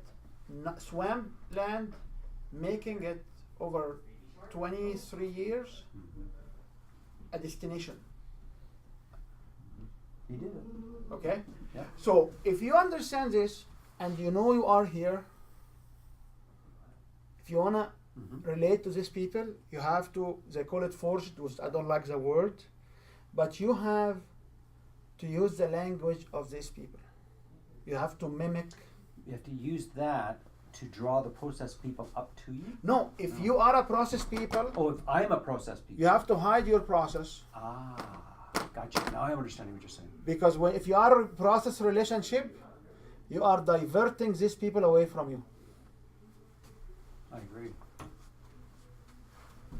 Swampland, making it over 23 years, a destination. He did it. Okay? Yeah. So if you understand this and you know you are here, if you wanna relate to these people, you have to, they call it forged, which I don't like the word, but you have to use the language of these people. You have to mimic. You have to use that to draw the process people up to you. No, if you are a process people, Oh, if I'm a process people. you have to hide your process, Ah, gotcha. Now I'm understanding what you're saying. because if you are a process relationship, you are diverting these people away from you. I agree.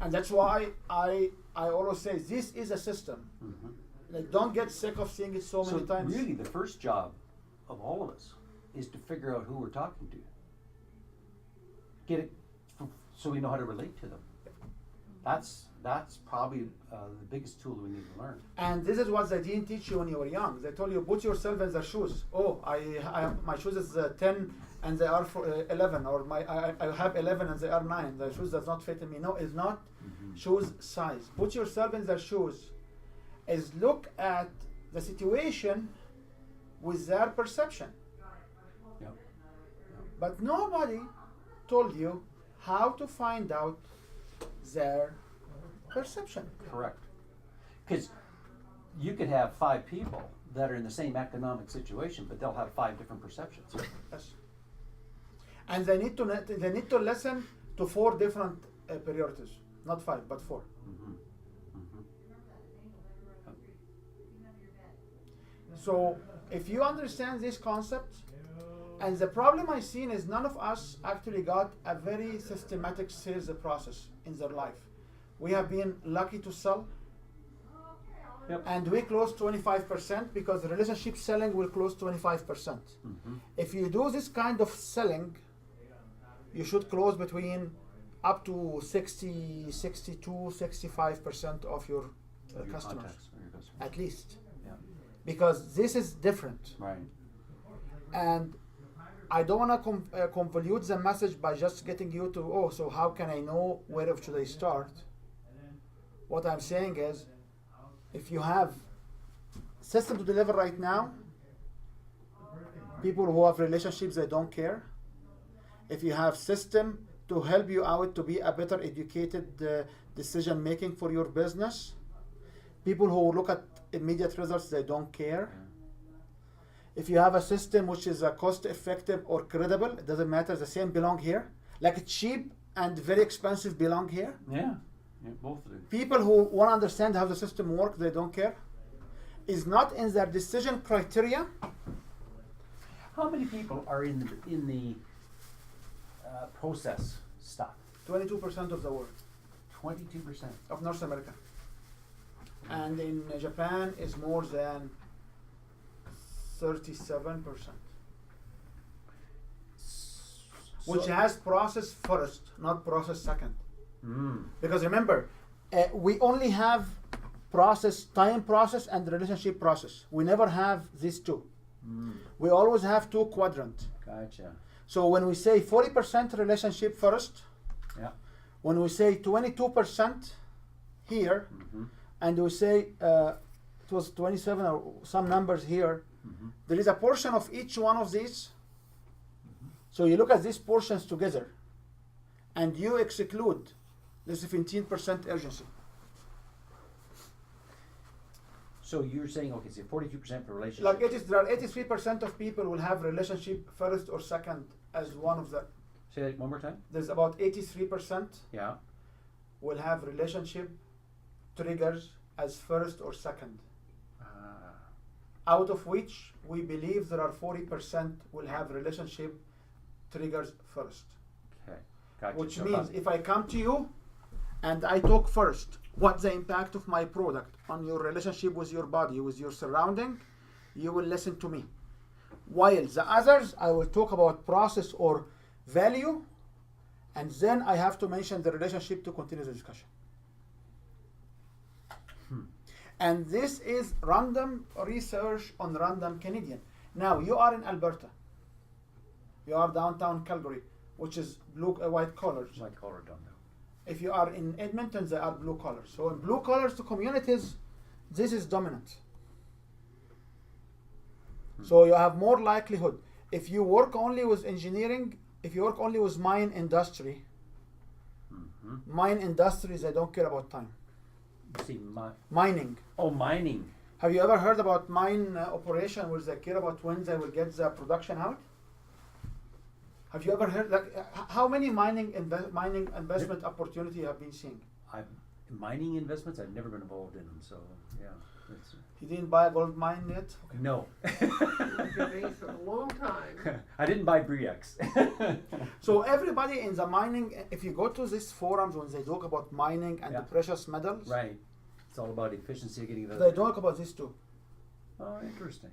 And that's why I always say this is a system. Like, don't get sick of seeing it so many times. Really, the first job of all of us is to figure out who we're talking to. Get it so we know how to relate to them. That's probably the biggest tool we need to learn. And this is what they didn't teach you when you were young. They told you put yourself in their shoes. Oh, my shoes is 10 and they are 11, or I have 11 and they are 9. The shoes does not fit in me. No, it's not shoes size. Put yourself in their shoes. Is look at the situation with their perception. Yep. But nobody told you how to find out their perception. Correct. Because you could have 5 people that are in the same economic situation, but they'll have 5 different perceptions. Yes. And they need to listen to 4 different priorities, not 5, but 4. So if you understand this concept, and the problem I seen is none of us actually got a very systematic sales process in their life. We have been lucky to sell, Yep. and we close 25% because the relationship selling will close 25%. If you do this kind of selling, you should close between up to 60, 62, 65% of your Your customers, contacts or your customers. at least, Yeah. because this is different. Right. And I don't want to convolute the message by just getting you to, oh, so how can I know where should I start? What I'm saying is, if you have system to deliver right now, people who have relationships, they don't care. If you have system to help you out to be a better educated decision making for your business, people who look at immediate results, they don't care. If you have a system which is cost effective or credible, it doesn't matter, the same belong here. Like cheap and very expensive belong here. Yeah, both do. People who want to understand how the system works, they don't care. Is not in their decision criteria. How many people are in the process stuff? 22% of the world 22%. of North America, and in Japan is more than 37%, which has process first, not process second. Because remember, we only have time process and relationship process. We never have these two. We always have two quadrant. Gotcha. So when we say 40% relationship first, Yeah. when we say 22% here, and we say it was 27 or some numbers here, there is a portion of each one of these. So you look at these portions together, and you exclude the 17% urgency. So you're saying, okay, so 42% for relationships. Like there are 83% of people will have relationship first or second as one of the. Say that one more time. There's about 83% Yeah. will have relationship triggers as first or second. Out of which we believe there are 40% will have relationship triggers first. Okay. Gotcha. Which So means if I come to you and I talk first, what's the impact of my product on your relationship with your body, with your surrounding, you will listen to me. While the others, I will talk about process or value, and then I have to mention the relationship to continue the discussion. And this is random research on random Canadian. Now, you are in Alberta. You are downtown Calgary, which is white collars. white collar done now. If you are in Edmonton, they are blue collars. So in blue collars to communities, this is dominant. So you have more likelihood. If you work only with engineering, if you work only with mine industry, they don't care about time. You see, Mining. mining. Have you ever heard about mine operation where they care about when they will get the production out? Have you ever heard, how many mining investment opportunity you have been seeing? Mining investments, I've never been involved in them, so yeah. You didn't buy a gold mine yet? Okay. No. We've been doing for a long time. I didn't buy Bre-X. So everybody in the mining, if you go to these forums when they talk about mining and the precious metals, Right. It's all about efficiency, getting the. they talk about this too. Oh, interesting.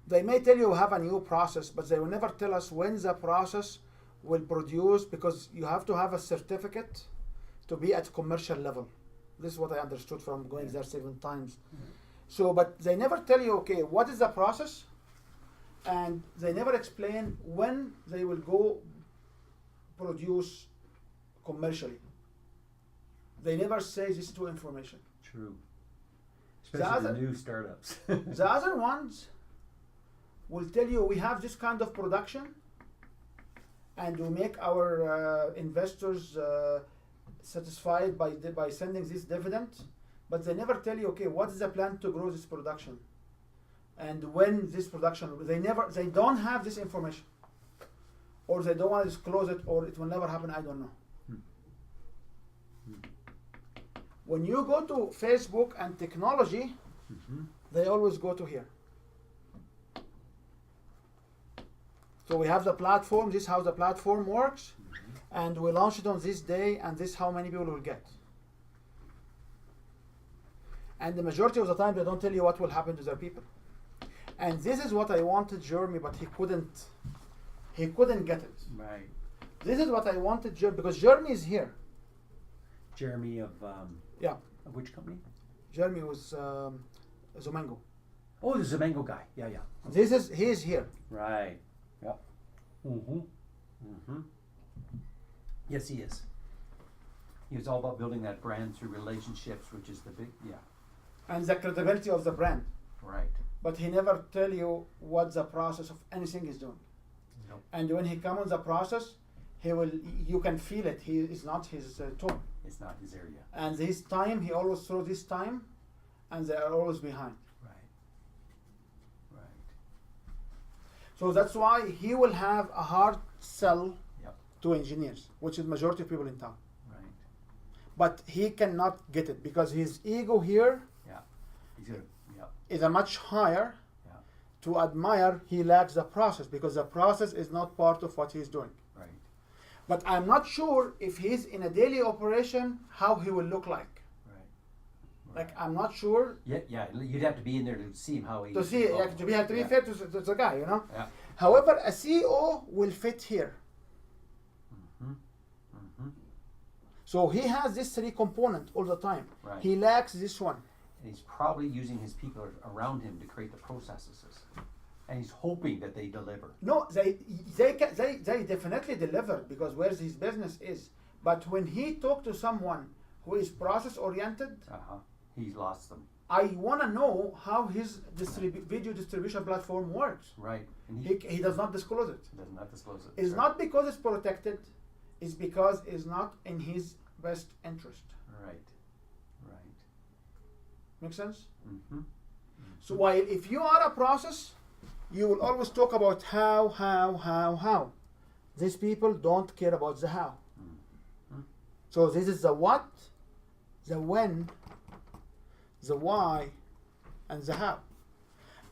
They may tell you have a new process, but they will never tell us when the process will produce, because you have to have a certificate to be at commercial level. This is what I understood from going there 7 times. So, but they never tell you, okay, what is the process? And they never explain when they will go produce commercially. They never say this to information. True. Especially the other- new startups. The other ones will tell you we have this kind of production and we make our investors satisfied by sending this dividend, but they never tell you, okay, what is the plan to grow this production and when this production, they don't have this information, or they don't want to disclose it, or it will never happen, I don't know. When you go to Facebook and technology, they always go to here. So we have the platform, this is how the platform works, and we launch it on this day, and this is how many people will get. And the majority of the time, they don't tell you what will happen to their people. And this is what I wanted Jeremy, but he couldn't get it. Right. This is what I wanted Jeremy, because Jeremy is here. Jeremy of Yeah, of which company? Jeremy was Zomango. Oh, the Zomango guy. Yeah, yeah. He is here. Right. Yep. Yes, he is. It's all about building that brand through relationships, which is the big, yeah, and the credibility of the brand. right. But he never tell you what the process of anything he's doing. Nope. And when he comes on the process, he will. You can feel it. He is not his tone. It's not his area. And his time, he always throws his time, and they are always behind. Right. Right. So that's why he will have a hard sell Yep. to engineers, which is majority of people in town. Right. But he cannot get it because his ego here Yeah. He's gonna. Yeah. is a much higher. Yeah. To admire, he lacks the process because the process is not part of what he's doing. Right. But I'm not sure if he's in a daily operation how he will look like. Right. Like I'm not sure Yeah. Yeah. You'd have to be in there to see him how he. to see like, to be have to be Yeah. fair to the guy, you know. Yeah. However, a CEO will fit here. Mm-hmm. Mm-hmm. So he has this three component all the time. Right. He lacks this one. And he's probably using his people around him to create the processes, and he's hoping that they deliver. No, they definitely deliver because where his business is. But when he talk to someone who is process oriented, He's lost them. I want to know how his video distribution platform works. Right. And He does not disclose it. does not disclose it. It's Right. not because it's protected, it's because it's not in his best interest. Right. Right. Make sense? Mm-hmm. So while if you are a process, you will always talk about how. These people don't care about the how. Mm-hmm. So this is the what, the when, the why, and the how.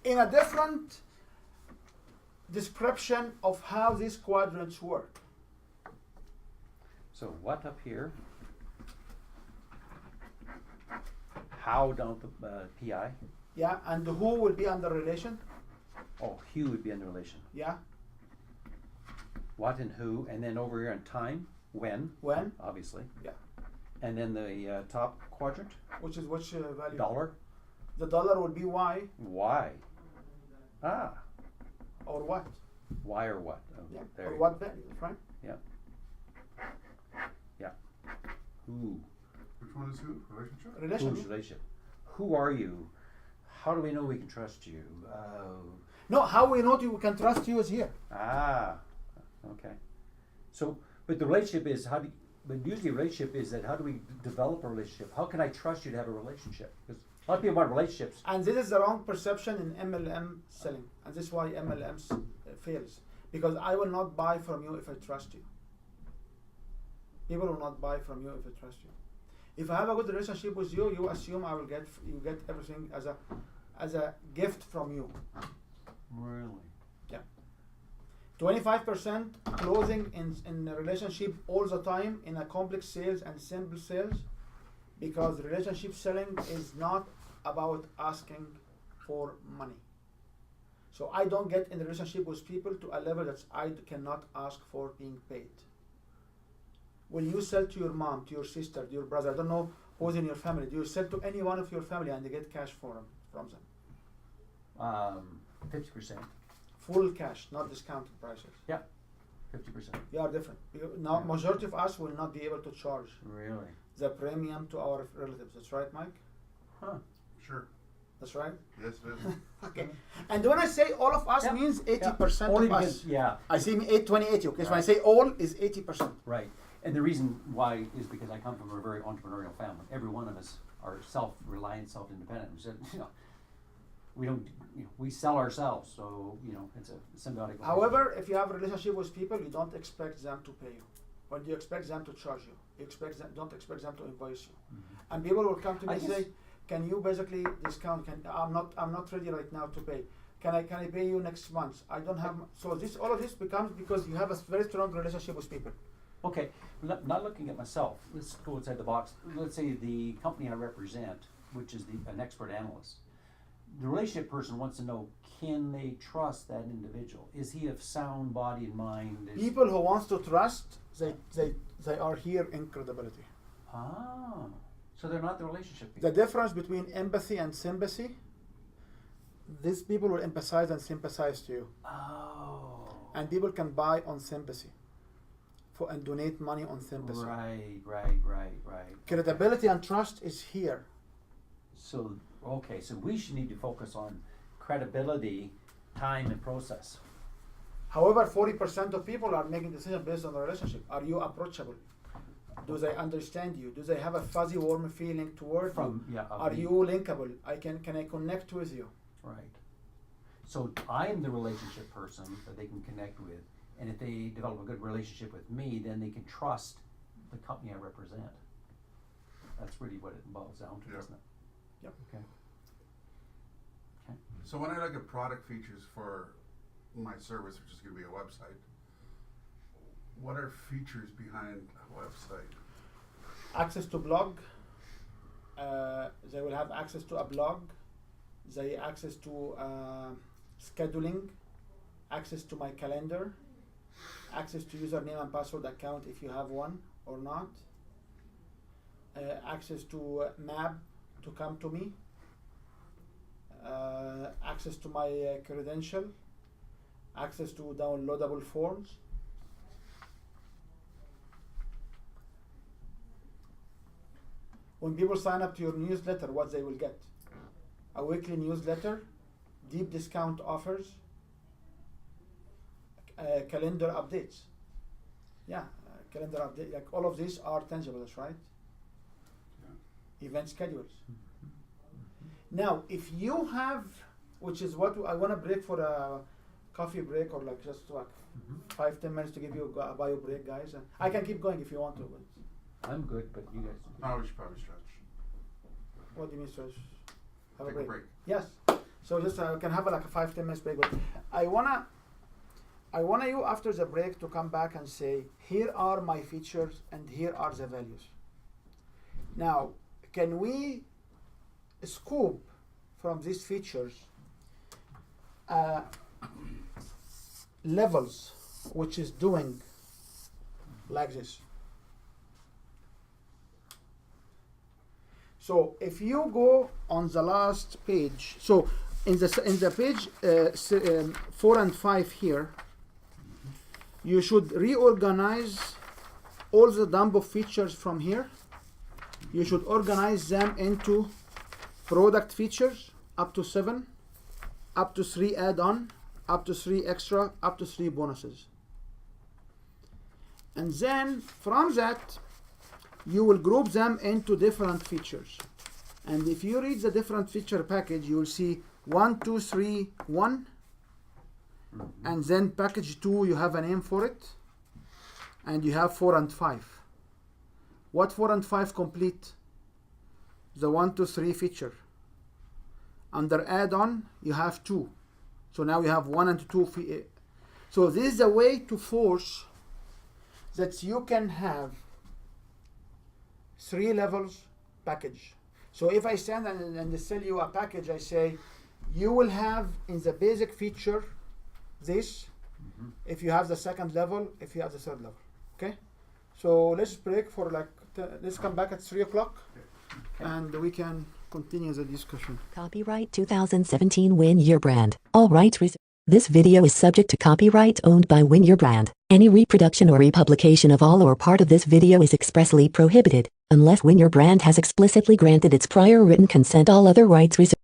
In a different description of how these quadrants work. So what up here? How down the PI? Yeah, and who will be under relation? Oh, Hugh would be in the relation. Yeah, What and who, and then over here on time, when, when, obviously. Yeah. And then the top quadrant, which value? dollar, The dollar will be why why? Ah, or what? why or what? Oh, Yeah, there or you what value, right? go. Yeah. Who? Which one is who? Relationship? Who's Relationship. relationship? Who are you? How do we know we can trust you? No, how we know we can trust you is here. Okay. So, but the relationship is how do? But usually, a relationship is that how do we develop a relationship? How can I trust you to have a relationship? Because a lot of people want relationships. And this is the wrong perception in MLM selling. And this is why MLM fails. Because I will not buy from you if I trust you. People will not buy from you if I trust you. If I have a good relationship with you, you assume I will get everything as a gift from you. Really? 25% closing in a relationship all the time in a complex sales and simple sales, because relationship selling is not about asking for money. So I don't get in a relationship with people to a level that I cannot ask for being paid. When you sell to your mom, to your sister, to your brother, I don't know who's in your family, do you sell to any one of your family and they get cash from them? 50%. Full cash, not discounted prices. 50%. We are different. Now, majority of us will not be able to charge Really? the premium to our relatives. That's right, Mike? Huh. Sure. That's right? Yes, it is. Okay. And when I say all of us Yeah. means 80% Only of because, us. yeah, I see 20-80, okay? So when I Right. say all is 80%. right. And the reason why is because I come from a very entrepreneurial family. Every one of us are self-reliant, self-independent. We said, we don't, we sell ourselves, so it's a symbiotic. However, if you have a relationship with people, you don't expect them to pay you. When you expect them to charge you, don't expect them to invoice you. Mm-hmm. And people will come to me I and guess- say, "Can you basically discount? I'm not ready right now to pay. Can I pay you next month? I don't have." So all of this becomes because you have a very strong relationship with people. Okay, not looking at myself. Let's go inside the box. Let's say the company I represent, which is an expert analyst. The relationship person wants to know, can they trust that individual? Is he of sound body and mind? People who wants to trust, they are here in credibility. Ah, so they're not the relationship The people. difference between empathy and sympathy, these people will empathize and sympathize to you. Oh. And people can buy on sympathy. and donate money on Thimbus. Right. Credibility and trust is here. So, okay, so we should need to focus on credibility, time, and process. However, 40% of people are making decisions based on the relationship. Are you approachable? Do they understand you? Do they have a fuzzy, warm feeling toward you? Are you linkable? Can I connect with you? Right. So I am the relationship person that they can connect with, and if they develop a good relationship with me, then they can trust the company I represent. That's really what it boils down to, Yeah. isn't it? Yep. Okay. So when I look at product features for my service, which is going to be a website, what are features behind a website? Access to blog. They will have access to a blog. They access to scheduling, access to my calendar, access to username and password account if you have one or not, access to map to come to me, access to my credential, access to downloadable forms. When people sign up to your newsletter, what they will get? A weekly newsletter, deep discount offers, calendar updates. Yeah, calendar update. Like all of these are tangibles, right? Yeah. Event schedules. Now, if you have, which is what I want to break for a coffee break or like just like 5-10 minutes to give you a bio break, guys. I can keep going if you want to. But I'm good, but you guys. No, we should probably stretch. what do you mean, stretch? Have Take a break. Yes. So just we can have like a 5-10 minutes break. But I wanna you after the break to come back and say, here are my features and here are the values. Now, can we scoop from these features levels which is doing like this? So if you go on the last page, so in the page 4 and 5 here, you should reorganize all the dump of features from here. You should organize them into product features up to 7, up to 3 add-on, up to 3 extra, up to 3 bonuses. And then from that, you will group them into different features. And if you read the different feature package, you will see 1, 2, 3, 1. And then package 2, you have a name for it. And you have 4 and 5. What 4 and 5 complete? The 1, 2, 3 feature. Under add-on, you have 2. So now you have 1 and 2. So this is a way to force that you can have 3 levels package. So if I stand and sell you a package, I say, you will have in the basic feature this, if you have the second level, if you have the third level. Okay? So let's break for like, let's come back at 3 o'clock and we can continue the discussion. Copyright 2017 Win Your Brand. All rights reserved. This video is subject to copyright owned by Win Your Brand. Any reproduction or republication of all or part of this video is expressly prohibited, unless Win Your Brand has explicitly granted its prior written consent. All other rights reserved.